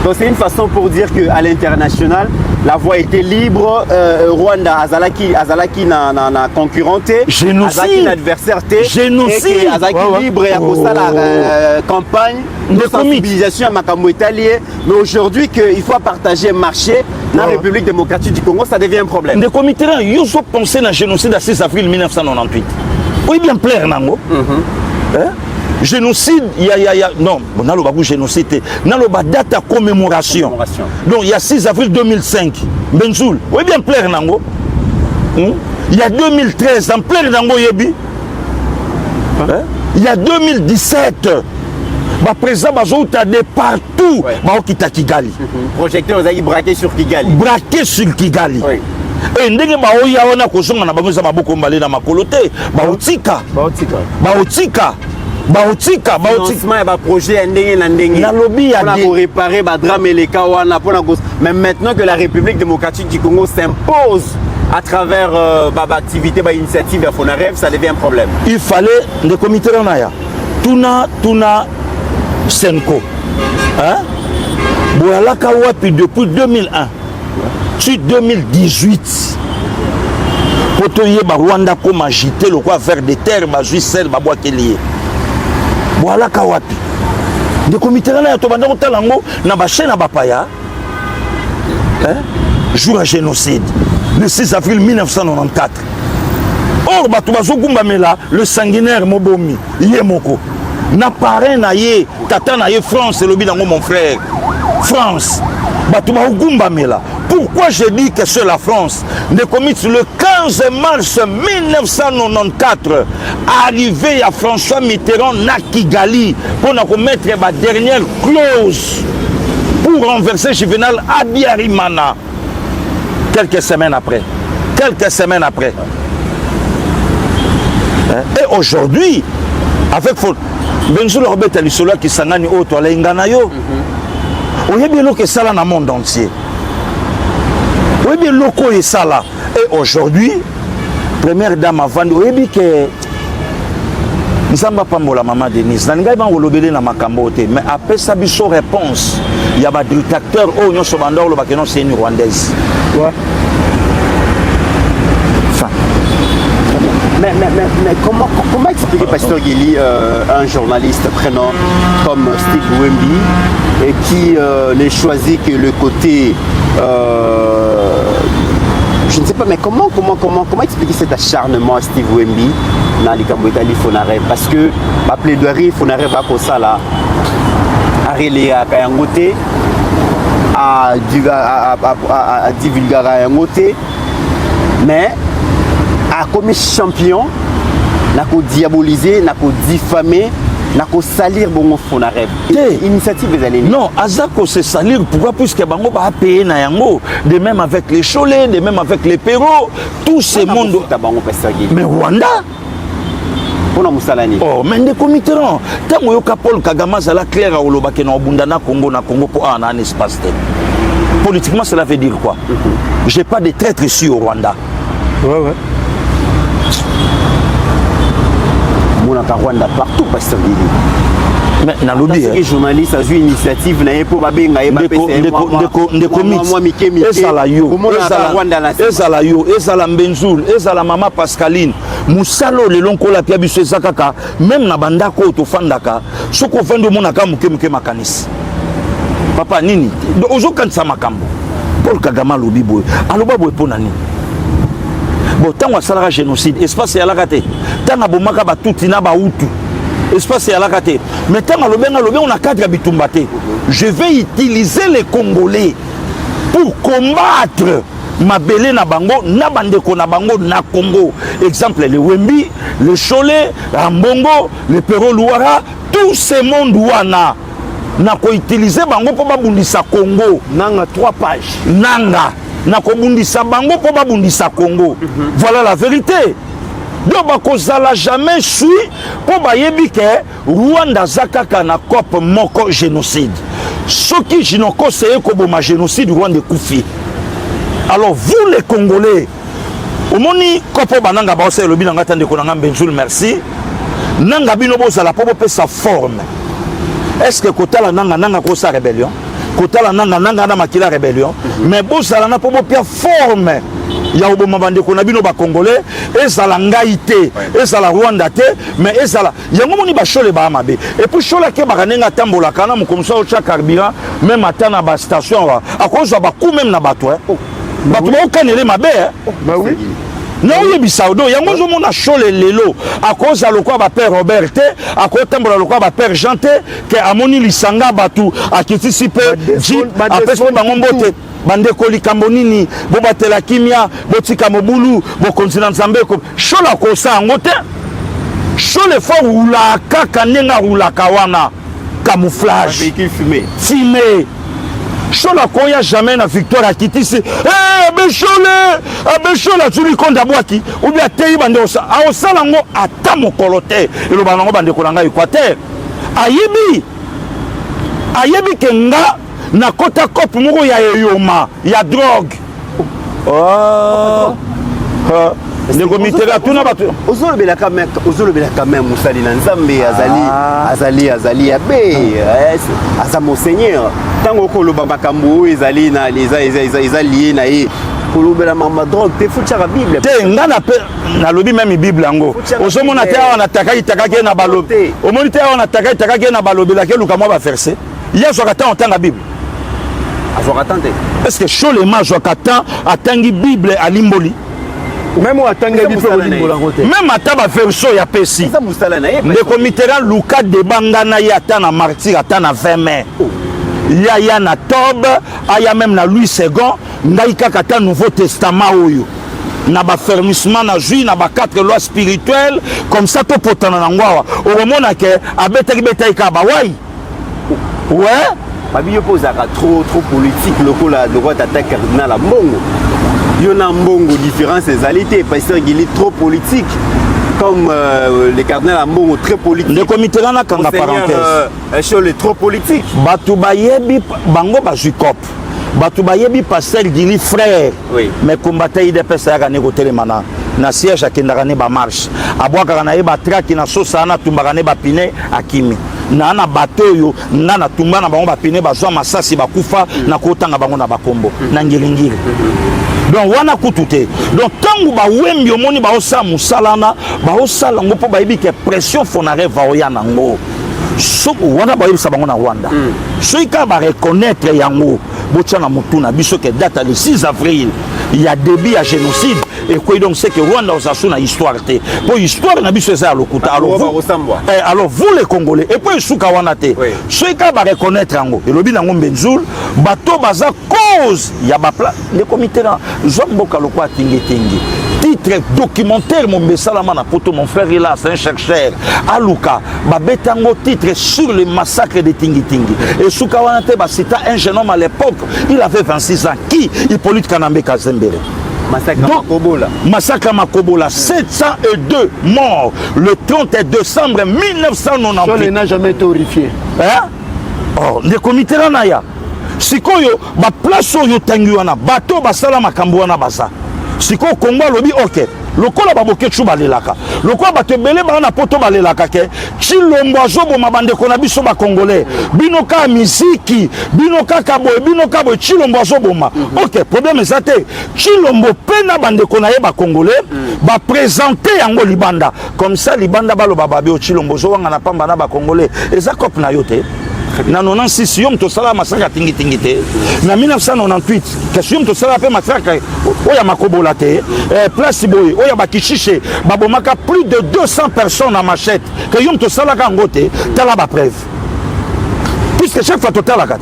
Donc c'est une façon pour dire qu'à l'international, la voie était libre. Rwanda, Azalaki n'a concurrenté. Génocide. Azalaki n'a adversaire. Génocide. Et Azalaki libre et à cause de la campagne de sensibilisation à Makambo italien. Mais aujourd'hui, qu'il faut partager un marché dans la République démocratique du Congo, ça devient un problème. Des comités, ils ont pensé à la génocide à 6 avril 1998. Oui, bien plaire, Nango. Génocide, il y a non, on a le génocide, on a le date à commémoration. Donc il y a 6 avril 2005, Benzoul, oui bien plaire Nango. Il y a 2013, en plaire Nango Yebi. Il y a 2017, président Bazouta de partout, Baokita Kigali. Projecteur, vous avez braqué sur Kigali. Braqué sur Kigali. Oui. Et ndenge baoya wana kozonga na bango za maboko mbale na makolote, baotika. Baotika projet ndenge na ndenge na lobby ya pour réparer ba drame les kawana pour mais maintenant que la République démocratique du Congo s'impose à travers activité initiative ya Fonarev, ça devient un problème. Il fallait le comité Ranaya tuna Senko Boala Kawapi depuis 2001 sur 2018 potoye ba Rwanda comme agité le quoi vers des terres ba juisel ba bois lié. Voilà kawapi. De comité là ya to banda ko talango na ba chaîne na bapaya. Jour à génocide le 6 avril 1994. Or bato bazogumba mela le sanguinaire Mobomi Yemoko. Na parrain na ye tata na ye France le bi nango mon frère. France. Bato bazogumba mela. Pourquoi je dis que c'est la France? Le comité le 15 mars 1994, arrivé à François Mitterrand na Kigali pour nous mettre ma dernière clause pour renverser Juvenal Abiyarimana. Quelques semaines après. Et aujourd'hui, avec Benjoul Robert Alisola qui s'engage au toile Inganayo, on est bien que ça dans le monde entier. Oui, bien locaux et ça là. Et aujourd'hui, première dame avant de oui, que nous sommes pas la maman Denise. Nous n'avons pas lobé dans ma cambote. Mais après sa réponse, il y a des dictateurs où nous sommes dans le bac c'est une rwandaise. Ouais. Enfin. Mais comment expliquer Pasteur Guéli, un journaliste prénom comme Steve Wemby, et qui n'est choisi que le côté je ne sais pas, mais comment expliquer cet acharnement à Steve Wemby dans les Cambodgiens Fonarev? Parce que ma plaidoirie Fonarev va comme ça là, à relayer à Kayangote, à divulguer à Kayangote, mais à comme champion, n'a qu'à diaboliser, n'a qu'à diffamer, n'a qu'à salir bon Fonarev. Initiative des années. Non, Azako se salir, pourquoi? Puisque Bango va payer na yango, de même avec les Cholés, de même avec les Perrault, tous ces mondes. Mais Rwanda? Oh, mais des comités, tant que Paul Kagame a la claire à Olobake na Obunda na Congo pour un espace. Politiquement, cela veut dire quoi? J'ai pas de traître ici au Rwanda. Ouais. Rwanda partout, Pasteur Guéli. Mais dans le lobby, les journalistes ont eu une initiative, n'a pas babenga, ezala Benzoul, ezala Mama Pascaline, Moussalo le lonko la pia biso ezakaka, même na bandako to fandaka, soko fando monaka muke makanisi. Papa nini, ozo kanisa makambo. Paul Kagame lobi boy, aloba boy pona nini. Bon, tant que ça génocide, espace est à la raté. Tant que bomaka ba tuti na ba utu. Espace est à la raté. Mais tant que on a cadre bitumbate. Je vais utiliser les Congolais pour combattre ma belé na bango, na bandeko na bango na Congo. Exemple les Wemby, les Cholés, Ambongo, les Perrault Louara, tous ces mondes wana. Na ko utiliser bango pour babundisa Congo. Nanga 3 pages. Nanga. Na kobundisa bango po babundisa Congo. Voilà la vérité. donc bakozala jamais sui po bayebi ke Rwanda aza kaka na COP moko génocide soki jinoko seye koboma génocide Rwanda ekufi. Alors vous les Congolais omoni COP bananga baosa elobi nanga tande ko nanga Benjoul merci nanga bino bozala po bopesa forme. Est-ce que kotala nanga kosa rébellion kotala nanga na makila rébellion mais bozala na po bopia forme ya oboma bandeko na bino ba Congolais ezala ngai te ezala Rwanda te mais ezala yango moni ba shole ba mabe et puis shola ke bakanenga tambola kana mo comme ça au carburant même atana ba station à cause ba coup même na bato bato ba okanele mabe bah oui non yebisa odo yango zo mona shole lelo à cause à lokwa ba père Robert te à cause tambola lokwa ba père Jean te ke amoni lisanga batu akitisi pe jeep apesi bango mbote bandeko likambo nini bo batela kimia botika mobulu bo kontina nzambe ko shola ko sa ngote shole fo ula kaka nenga ula kawana camouflage véhicule fumé shola ko ya jamais na victoire akitisi beshole tu li konda bwaki ou bien tei bande osa a osala ngo ata mokolote elo banango bandeko nanga Équateur ayebi kenga na kota kope moko ya eyoma ya drogue ndeko mitera tuna bato ozolobela quand même musali na nzambe azali abe aza monseigneur tango koloba makambo oyo ezali na eza lié na ye kolobela mama drogue te futaka bible te nga nalobi même bible yango ozomona te awa natakaki na balobi omoni te awa natakaki na balobelaki eluka mwa baverse ye azwaka ntan otanga bible est-ce que Cholema azwaka ntan atangi bible alimboli même atangi bible olimbola ngote même ata baverse ya pesi ndeko Mitterrand luka debanga na ye ata na martyr ata na 20 mai ya na Tob aya même na Louis II ngai kaka ta Nouveau Testament oyo na ba fermissement na jui na ba 4 lois spirituelles comme ça to potana na ngwawa omona ke abetaki ka ba wai ouais babi opozaka trop politique lokola droite attaque cardinal à mbongo yona mbongo différence ezali te pasteur Gili trop politique comme les cardinals à mbongo très politique le comité na kanga parenthèse show le trop politique batu bayebi bango bazukop batu bayebi pasteur Gili frère oui. mais combattre IDPS ya kaneko telemana na siège akendaka ne ba marche abwaka na ye ba track na sosa na tumbaka ne ba pine akimi na bato yo na tumba na bango ba pine bazwa masasi bakufa na kotanga bango na bakombo na ngilingiri donc wana kutute donc tangu ba wembi omoni ba osa musalana ba osala ngo po ba yebi ke pression fonare va oya nango so wana ba yebisa bango na Rwanda so ika ba reconnaître yango botsana mutuna biso ke date le 6 avril il y a début à génocide et quoi donc c'est que Rwanda osasu na histoire te pour histoire na biso eza lokuta alors vous les Congolais et puis suka wana te so ika ba reconnaître yango elobi nango Benjoul bato baza cause ya ba pla le comité là zomboka lokwa tingi titre documentaire mon besalama na poto mon frère il a c'est un chercheur aluka ba betango titre sur le massacre de Tingi et suka wana te ba cita un jeune homme à l'époque il avait 26 ans qui Hippolyte Kanambe Kazembere Massacre Makobola 702 morts le 30 décembre 1998 Cholé n'a jamais été horrifié oh le comité là naya sikoyo ba place oyo tangi wana bato basala makambo wana basa siko Kongo lobi ok lokola baboke chu balelaka lokola bato belé bana poto balelaka ke Chilombo azoboma bandeko na biso ba Congolais binoka miziki binoka kaboy Chilombo azoboma ok problème ezate Chilombo pena bandeko na ye ba Congolais ba présenter yango libanda comme ça libanda baloba babe o Chilombo zo wanga na pamba na ba Congolais eza cop na yote na 96 yom to sala masaka tingi te na 1998 question to sala pe masaka oya makobola te place boy oya bakishishe babomaka plus de 200 personnes en machette que yom to sala ka ngote tala ba preuve puisque chaque fois total la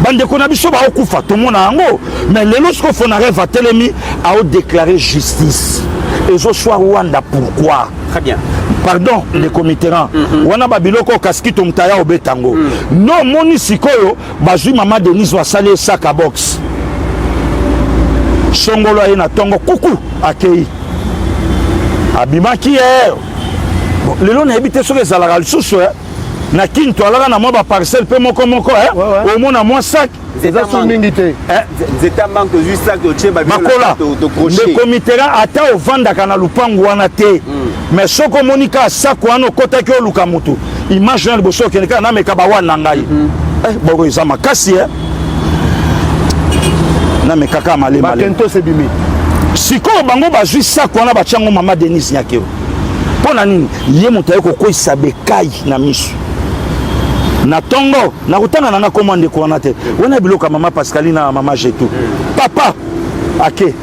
bande ko na biso ba okufa to mona yango mais lelo sko fona rêve telemi a déclarer justice et zo soir Rwanda pourquoi très bien pardon les comitéran wana babiloko kaskito mtaya obetango non moni sikoyo bazui mama Denise wasale saka box songolo ye na tongo kuku akei abimaki lelo nayebi te soki ezalaka lisusu na kinto alaka na mwa baparcelle mpe moko omona mwa sac eza mingi te makola ndeko mitterrand ata ovandaka na lupangu wana te mais soki omoni kaka sac wana okotaki oluka motu image na liboso okende kaka nameka bawana na ngai boko eza makasi nameka kaka malebakento sebimi sikoyo bango bazwi sac wana batiango mama Denis Nyakeo mpo na nini ye moto aye kokweyisa bekai na miso na tongo na kutana nanga koma ndeko wana te wana biloko mama Pascaline na mama Jetou papa ake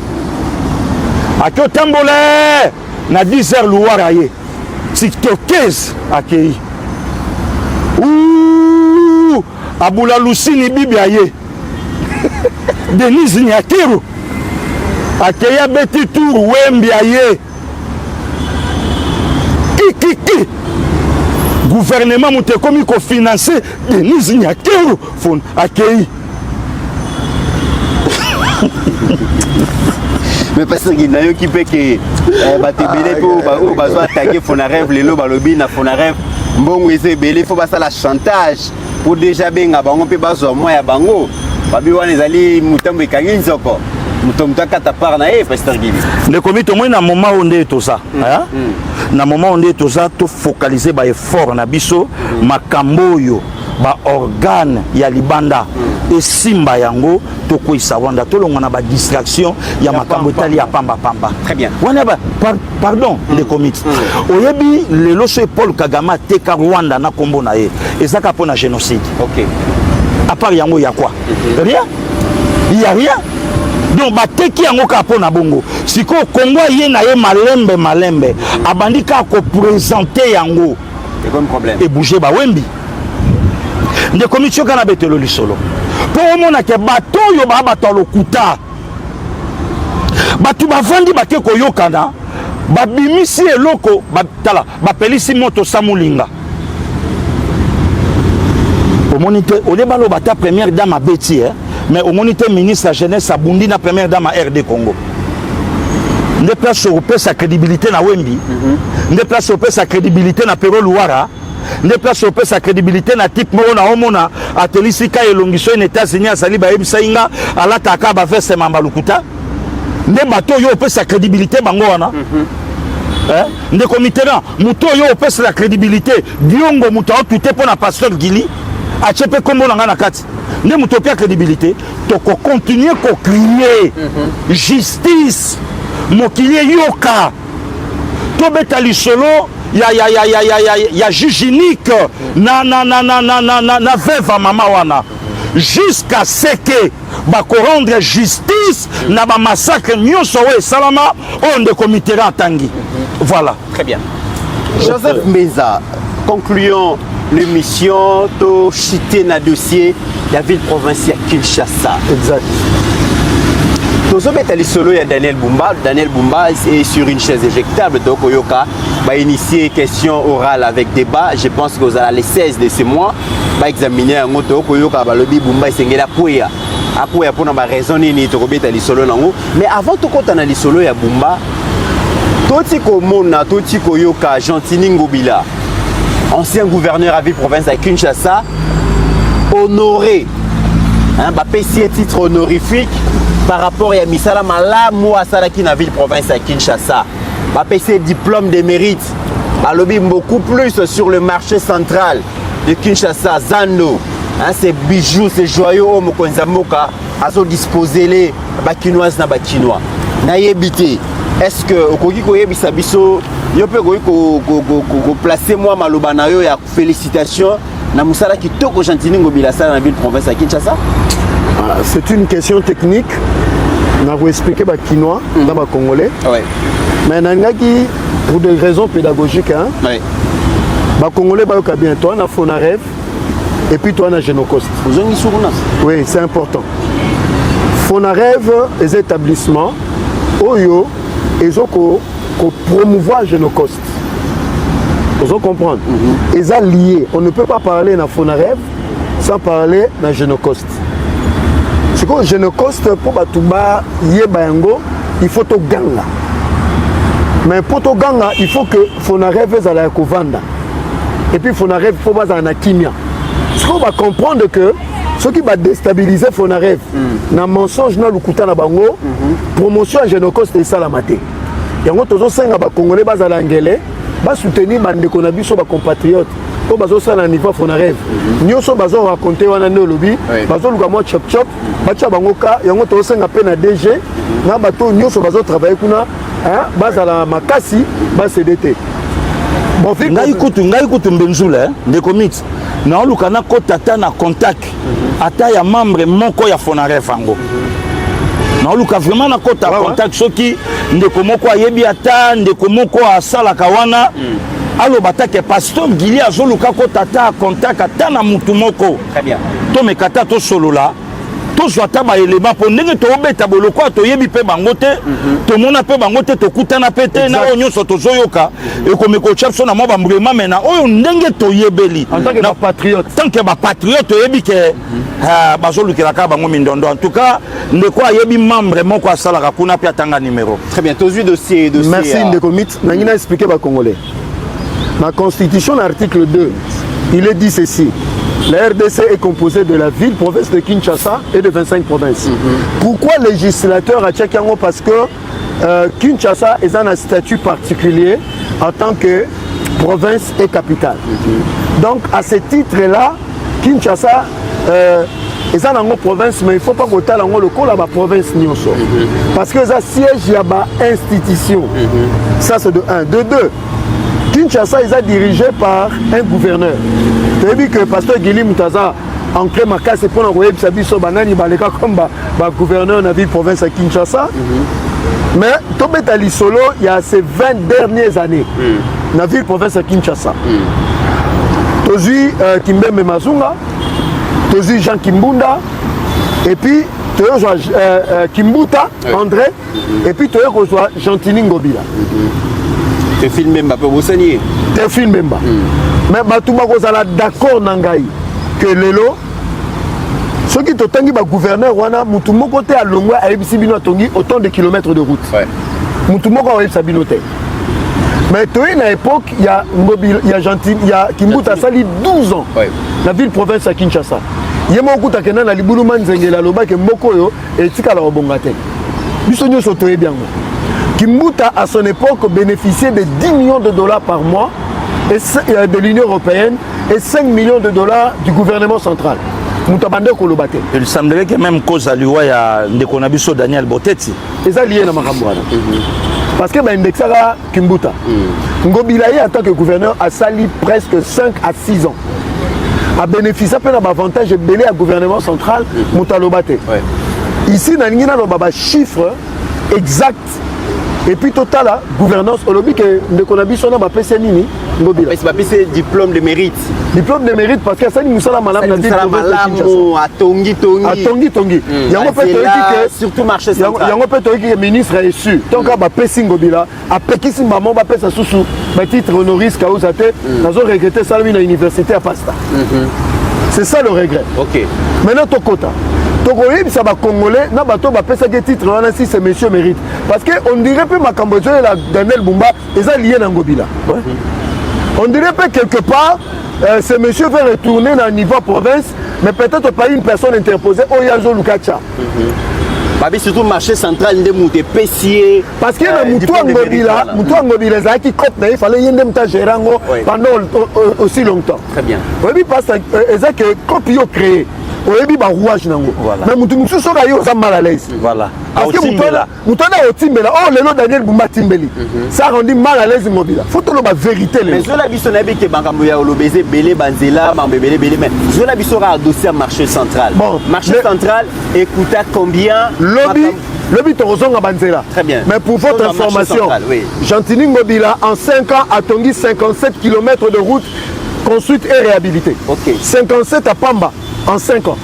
otambole na 10h luwara ye tiktokese akei abula lusini bibi aye Denis Nyakero akei abeti tour wembi aye kikiki gouvernement moto ekomi kofinanse Denis Nyakero fon akei mais parce que nayoki mpe ke bato ebele mpe bazwa atake Fonarève lelo balobi na Fonarève mbongo eza ebele fo basala chantage po déjà benga bango mpe bazwa mwa ya bango babi wana ezali motambo ekangi nzoko moto akata part na ye Pasteur Gibi ndeko mito moi na moment oyo nde toza na moment oyo nde toza tofocalize baeffort na biso makambo oyo baorgane ya libanda esimba yango tokweyisa Rwanda tolonga na badistraction ya makambo etali ya pambapamba wana pardon ndeko miti oyebi lelo so Paul Kagame ateka Rwanda na kombo na ye ezaka mpo na génocide à part yango ya quoi rien il y a rien donc bateki yango kaka mpo na bongo sikoyo Kongo ye na ye malembe abandi kaka kopresente yango ebouge bawembi ndeko miti yoka na betelo lisolo mpo omonake bato oyo baa bato ya lokuta bato bavandi bake koyokana babimisi eloko tala bapelisi moto samulinga omoni te olie baloba ta première dame abeti mais omoni te ministre ya jeunesse abundi na première dame ya RD Congo nde place opesa crédibilité na wembi nde place opesa crédibilité na Pero Luwara nde place opesa crédibilité na type moko na omona atelisi ka elongiso na États-Unis azali bayebisa inga alataka baveste mambalukuta nde bato oyo opesa crédibilité bango wana ndeko Mitterrand moto oyo opesa la crédibilité diongo moto aotute mpo na Pasteur Gili atie mpe kombo na nga na kati nde moto opia crédibilité tokocontinue kokrie justice mokili eyoka tobeta lisolo ya juge unique na veuve mama wana jusqu'à ce que bakorendre justice na bamassacre nyonso oyo esalama oyo ndeko Mitterrand atangi voilà très bien Joseph Mbenza concluons l'émission to chité na dossier la ville provinciale Kinshasa exact tozobeta lisolo ya Daniel Bumba est sur une chaise éjectable donc oyoka va initier question orale avec débat je pense que vous allez les 16 de ce mois va examiner un autre oyoka balobi Bumba esengela akoya pona ba raison nini tokobeta lisolo nango mais avant tokota na lisolo ya Bumba toti komona toti koyoka Gentini Ngobila ancien gouverneur à ville province à Kinshasa honoré bapesi titre honorifique par rapport à misala malamu asalaki na ville province à Kinshasa bapesi diplôme de mérite balobi beaucoup plus sur le marché central de Kinshasa Zando ces bijoux ces joyaux au mokonza mboka azo disposer les bakinoises na bakinois na yebité est-ce que okoki koyebisa biso yo pe ko placer moi maloba na yo ya félicitations na musala kitoko Gentini Ngobila sala na ville province à Kinshasa. C'est une question technique. On va expliquer les Kinois, les Congolais. Ouais. Mais pour des raisons pédagogiques, les Congolais sont bien. Toi, on a Fonarève et puis toi, on a Genocost. Oui, c'est important. Fonarève, les établissements, Oyo, ils ont promouvoir Genocost. Vous comprenez? Ils sont liés. On ne peut pas parler de Fonarève sans parler de Genocost. C'est que Genocost pour Batouba Yebango, il faut au ganga. Mais pour tout ganga, il faut que Fonaref ait la Kovanda. Et puis Fonaref, il faut pas en Kimia. Ce qu'on va comprendre que ce qui va déstabiliser Fonaref, dans le mensonge, dans le Kouta na bango, promotion à Génocos et Salamate. Et on a tous les Congolais bas à l'anglais, bas soutenir les compatriotes. Pour bazo ça na niveau Fonaref. Nous sommes bazo raconter wana no lobby, bazo luka mo chop chop, bacha bango ka, yango to senga pe na DG, na bato nous sommes bazo travailler kuna, hein, bas à la makasi, bas CDT. Bon, ngai kutu mbenzula ndeko mix na luka na kota ta na contact ata ya membre moko ya Fonaref ango. Na luka vraiment na kota contact soki ndeko moko ayebi ata ndeko moko asala kawana. Alors batake pasteur Gili azoluka ko tata contact ata na mutu moko. Très bien. To mekata to solola. To zwata ba élément po ndenge to obeta boloko to yebi pe bangote. To mona pe bangote to kutana pete na onyo soto zoyoka. E ko meko chapso na mo ba mbrema mena oyo ndenge to yebeli. En tant que patriote. Tant que ba patriote to yebi ke bazolukela ka bango mindondo. En tout cas, ndeko ayebi membre moko asala ka kuna pe atanga numéro. Très bien. Tous dossier. Merci ndeko mit. Na ngina expliquer ba congolais. La Constitution, l'article 2, il est dit ceci. La RDC est composée de la ville, province de Kinshasa et de 25 provinces. Pourquoi législateur à Tchakiango? Parce que Kinshasa est un statut particulier en tant que province et capitale. Donc à ce titre-là, Kinshasa est une province, mais il ne faut pas que la province nyonso. Parce que ça siège, il y a une institution. Ça c'est de 1. De 2. Kinshasa est dirigé par un gouverneur. Tu as vu que pasteur Gili Moutaza ancré ma casse pour envoyer Biso Banani Baleka comme gouverneur de la ville province à Kinshasa. Mais Tobeta Lisolo, il y a ces 20 dernières années, dans la ville province à Kinshasa. Tu as vu Kimbembe Mazunga, tu as vu Jean Kimbunda, et puis tu as vu Kimbuta, André, et puis tu as vu Gentini Ngobila. Tu filmes même pas pour saigner. Tu filmes même pas. Mais tu es d'accord Nangaï que Lelo, ceux qui t'ont dit gouverneur, tu es à Longwa à Ebisibino Tongi autant de kilomètres de route. Moutoumoko a Ebisabinote. Mais tu es à l'époque, il y a Gentil, il y a Kimbuta Sali 12 ans. La ville province à Kinshasa. Il y a beaucoup de gens qui ont dit que Loba que Mokoyo et Tikala Obongate. Bisogno Sotoé bien. Kimbuta, à son époque, bénéficiait de 10 millions de dollars par mois de l'Union européenne et 5 millions de dollars du gouvernement central. Il semblerait que même cause à l'UA, il y a Ndekonabiso Daniel Botetti. Et ça lié à Makamboana. Parce que Ndexara Kimbuta, Ngobilaye en tant que gouverneur a sali presque 5 à 6 ans. A bénéficié d'un avantage de belé à gouvernement central, Moutalobate. Ici, dans le chiffre exact. Et puis total la gouvernance au lobby que de Konabiso na ba PC nini ngobila. C'est pas PC diplôme de mérite. Diplôme de mérite parce que ça ni musala malam na dit à Tongi. Yango peut que surtout marché central. Yango peut que ministre est su. Donc ba PC ngobila a pekisi maman ba pesa susu ba titre honoris causa te nazo regretter ça na université à Pasta. C'est ça le regret. OK. Maintenant Tokota. Tokoyeb ça va congolais na bato ba pesa que titre wana si c'est monsieur mérite parce que on dirait peu Makambozo et la Daniel Bumba ils ont lié dans Ngobila. On dirait pas quelque part ce monsieur veut retourner dans le niveau province mais peut-être pas une personne interposée Oyazo Lukacha. Babi surtout marché central de Mouté Pessier parce que le Ngobila ça qui copte il fallait yende mta gérango pendant aussi longtemps. Très bien. Oui parce que ça que copio créé oyebi ba rouage nango mais mutu mususu soka yo za mal à l'aise voilà parce que mutona otimbela oh lelo Daniel Bumba timbeli ça rendu mal à l'aise Ngobila faut to ba vérité mais zo la biso na bi ke bangambo ya olobeze belé banzela mambe belé mais zo la biso ra dossier marché central marché central écoute combien lobby torozonga banzela très bien mais pour votre information Gentini Ngobila en 5 ans a tongi 57 km de route construite et réhabilitée. 57 à Pamba en 5 ans.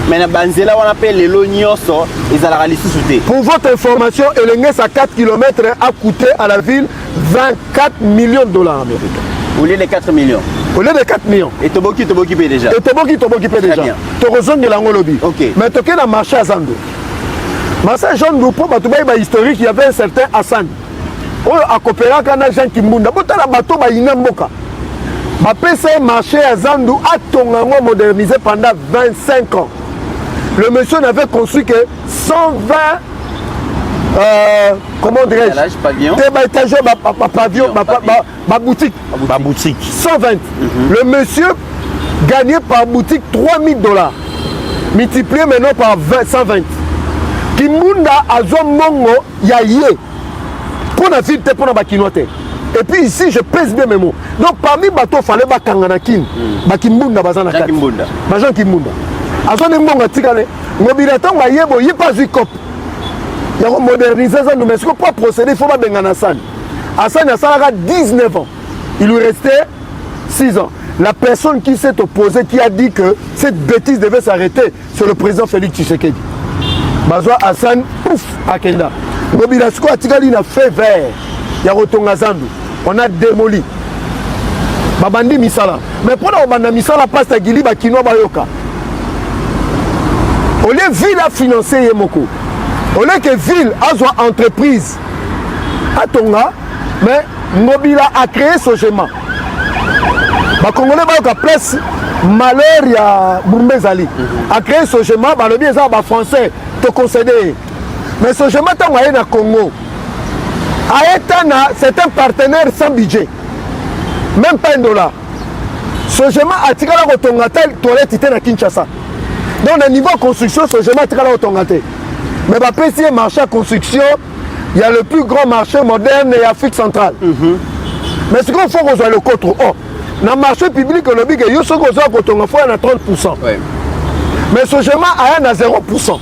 Mais na banzela on appelle les lognoso ils allaient aller sous-souter. Pour votre information, Elenges à 4 km a coûté à la ville 24 millions de dollars américains. Au lieu de 4 millions. Au lieu de 4 millions. Et Toboki paie déjà. Et Toboki paie déjà. Torozon de l'ango lobby. Mais toqué dans le marché à Zando. Marché à Zando, pour Batoubaïba historique, il y avait un certain Hassan. oyo akopéraka na Jean Kimbunda botala bato bayina mboka bapesa marché ya Zandu atonga yango modernisé pendant 25 ans. Le monsieur n'avait construit que 120 comment dirais-je, pavillon, boutique. 120. Le monsieur gagnait par boutique $3,000. Multiplié maintenant par 120. Kimbunda a zon mongo ya yé. Pour la ville, pour la bakinote. Et puis ici, je pèse bien mes mots. Donc parmi bateaux, il fallait bakanganakin. Bakimbunda bazana kat. Bajan Kimbunda. Azon mbonga tikane. Mobilaton wa yebo yé pas zikop. Il y a modernisé ça, mais ce qu'on peut procéder, il faut pas benga Hassan. Hassan a 19 ans. Il lui restait 6 ans. La personne qui s'est opposée, qui a dit que cette bêtise devait s'arrêter, c'est le président Félix Tshisekedi. Bazwa Hassan, pouf, Akenda. Mobilasko Atigali a fait vert. Il y a Rotonga Zandu. On a démoli. Babandi Misala. Mais pour la Misala, passe à Gili, Bakino Bayoka. Au lieu de ville à financer Yemoko. Au lieu que ville a une entreprise à Tonga, mais Mobila a créé ce schéma. Les Congolais ont place malheur ya Boumbezali a créé ce schéma, le bien ça les Français te concéder. Mais ce schéma tant que na Congo, c'est un partenaire sans budget, même pas $1. Ce schéma a tiré la Tonga tel toilette était à Kinshasa. Donc au niveau construction, ce schéma a tiré la Tonga. Mais si un marché à construction, il y a le plus grand marché moderne et Afrique centrale. Mais ce qu'il faut qu'on soit le contre. Oh, dans le marché public, le big, il y a 30%. Ouais. Mais ce schéma a 0%.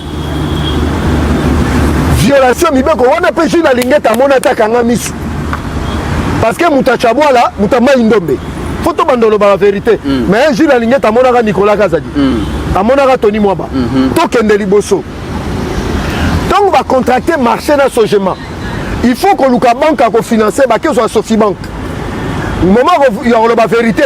Violation, on a pêché la ligne à mon attaque en Amisu. Parce que Moutachabwa là, Moutama Indombe. Faut te demander la vérité. Mais j'ai la ligne à mon attaque Nicolas Kazadi. À mon attaque Tony Mwaba. Token de Liboso. Donc on va contracter marché dans ce schéma. Il faut que Luka Bank a financé, que ce soit Sophie Bank. Au moment où il y a la vérité,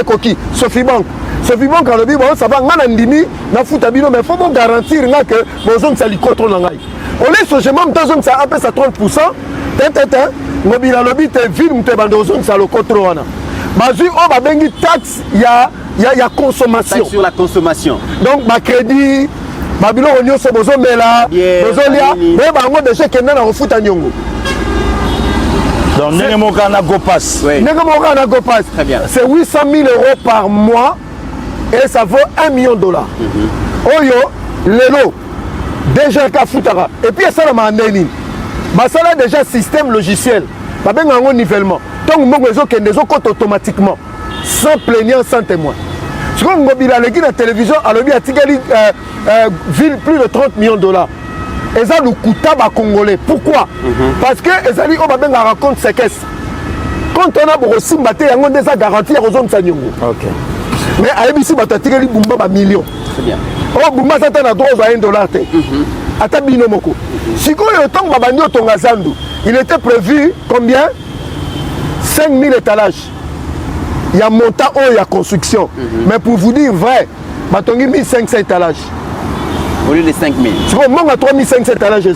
Sophie Bank. Sophie Bank a le dit, ça va, on a ndimi, na foutabino, mais il faut garantir que nos ça lui contrôle l'angaï. On est ce schéma, on ça appelle ça 30%. Mobile à lobby, t'es ville, t'es bandozone, ça le contrôle. Bazu, on va bengi taxe, il y a consommation. Taxe sur la consommation. Donc, ma crédit. Babylon Onyo se bozo mela, bozo lia, mais bango déjà kenda na refuta nyongo. Donc Nengemoka na Gopass. Nengemoka na Gopass. Très bien. C'est 800 000 € par mois et ça vaut $1 million. Oyo, lelo, déjà kafutara. Et puis ça la mandeni. Bah ça là déjà système logiciel. Bah ben un nivellement. Donc mongo ezo kende zo compte automatiquement, sans plaignant, sans témoin. Si on a la télévision, à l'objet ville plus de $30 millions. Et ça nous coûte à Congolais. Pourquoi? Parce que les gens ont raconté ces caisses. Quand on a aussi battu, il y a des garanties aux hommes Sanyongo. Mais à l'ébissi, on a tiré les boumba millions. Très bien. Oh, boumba, ça a droit à $1. À ta binomoko. Si on a autant de Tonga Zandu, il était prévu combien? 5000 étalages. Il y a montant haut, il y a construction. Mais pour vous dire vrai, il y a 1500 étalages. Au lieu de 5000. C'est bon, moi, 3500 étalages.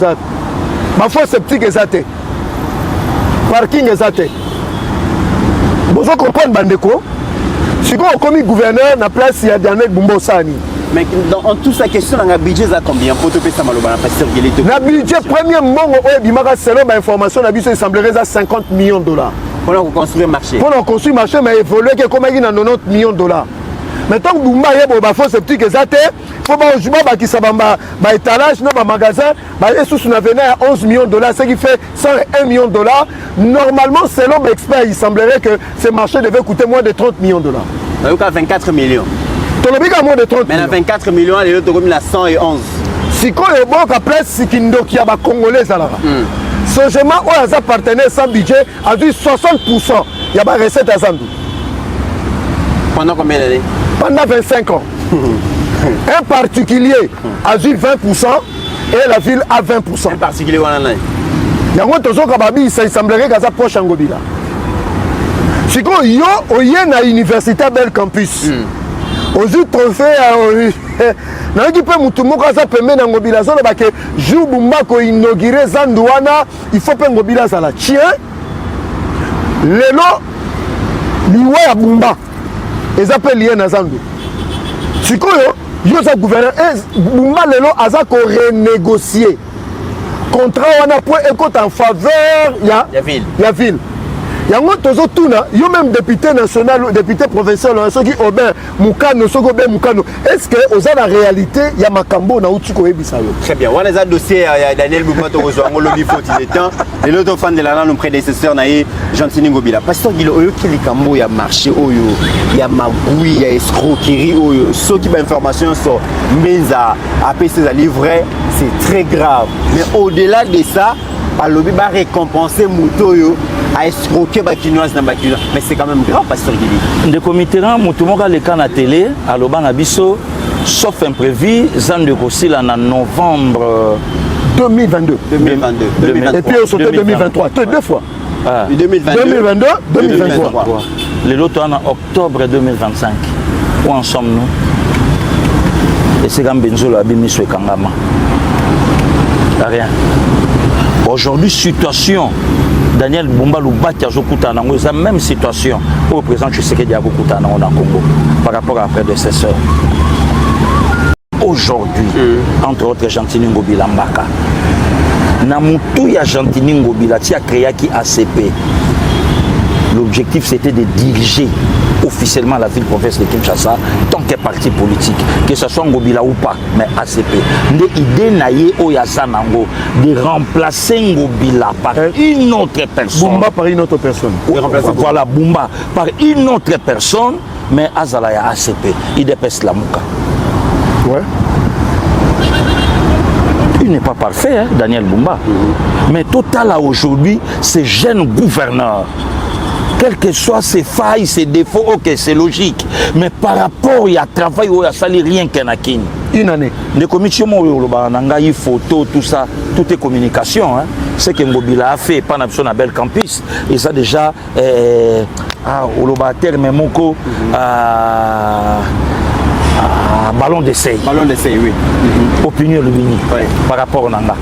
Ma foi sceptique est zate. Parking est zate. Vous comprenez, Bandeko? Si on commis gouverneur, na place, il y a Daniel Bumbosani. Mais en toute sa question, on a un budget à combien pour te payer ça? Le budget premier, selon l'information, il semblerait à $50 millions. Pour construire un marché. Pour construire un marché, mais évoluer comme il y a $90 millions. Mais tant que vous avez fait sceptique, il faut que vous étalage, un magasin, sous à $11 millions, ce qui fait $101 millions. Normalement, selon l'expert, il semblerait que ce marché devait coûter moins de $30 millions. Donc à 24 millions. Moins de 30 mais à 24 millions, il y a 111. Si on est bon, après, c'est qu'il y a des Congolais. Ce schéma, où les partenaires sans budget a dit 60%. Il y a des recettes à Zandu. Pendant combien d'années? Pendant 25 ans. Un particulier a dit 20% et la ville a 20%. Un particulier, il y a un autre il semblerait qu'il y a proche en Gobila. Si il y a une université à Bel Campus. Aujourd'hui, trophée, il faut pas Ngobila ça la tient. lelo liwa ya bumba eza pe lié na zandu sikoyo yo za gouverneur bumba lelo aza ko renégocier contrat wana po ekota en faveur ya ville yango tozo tuna yo même député national député provincial soki Aubin Mukano soko be Mukano est-ce que oza la réalité ya makambo na uti ko yebisa yo très bien wana za dossier ya Daniel Bumba to rezo ngolo bi faute il est temps et l'autre fan de la nos prédécesseurs na ye Gentini Ngobila pasteur Gilo oyo ki likambo ya marché oyo ya magui ya escroquerie oyo soki ba information sur Mbenza APC za livret c'est très grave mais au-delà de ça alobi ba récompenser Mutoyo à escroquer bakinoise na bakinoise mais c'est quand même grave pasteur Gili de comité mutumoka le kan na télé aloba na biso sauf imprévu zan de kosila na novembre 2022 et puis au sauté 2023 deux fois 2022 2023 les lots en octobre 2025 où en sommes-nous et c'est quand Benzola Abimiso et Kangama rien aujourd'hui situation Daniel Bumba Loubati a la même situation au présent je sais qu'il y a beaucoup de Congo par rapport à la prédécesseur. Aujourd'hui, entre autres Gentini Ngobila Mbaka, Namutu ya Gentini Ngobila qui a créé qui ACP. L'objectif c'était de diriger officiellement la ville-province de Kinshasa tant que parti politique, que ce soit Ngobila ou pas, mais ACP. L'idée naïe Oyasanango de remplacer Ngobila par une autre personne. Bumba par une autre personne. Voilà, Bumba par une autre personne, mais Azalaya ACP. Il dépêche la Mouka. Ouais. Il n'est pas parfait, hein, Daniel Bumba. Mais total à aujourd'hui, ces jeunes gouverneurs, quels que soient ses failles, ses défauts, ok, c'est logique. Mais par rapport à travail, il n'y a sali rien qu'un akin. Une année. Les commissions, il photo, tout ça, tout est communication. Hein. Ce que Ngobila a fait, pas na bel campus. Et ça déjà, terme moko, ballon d'essai. Ballon d'essai, oui. Opinion Lubini, par rapport au Nanga.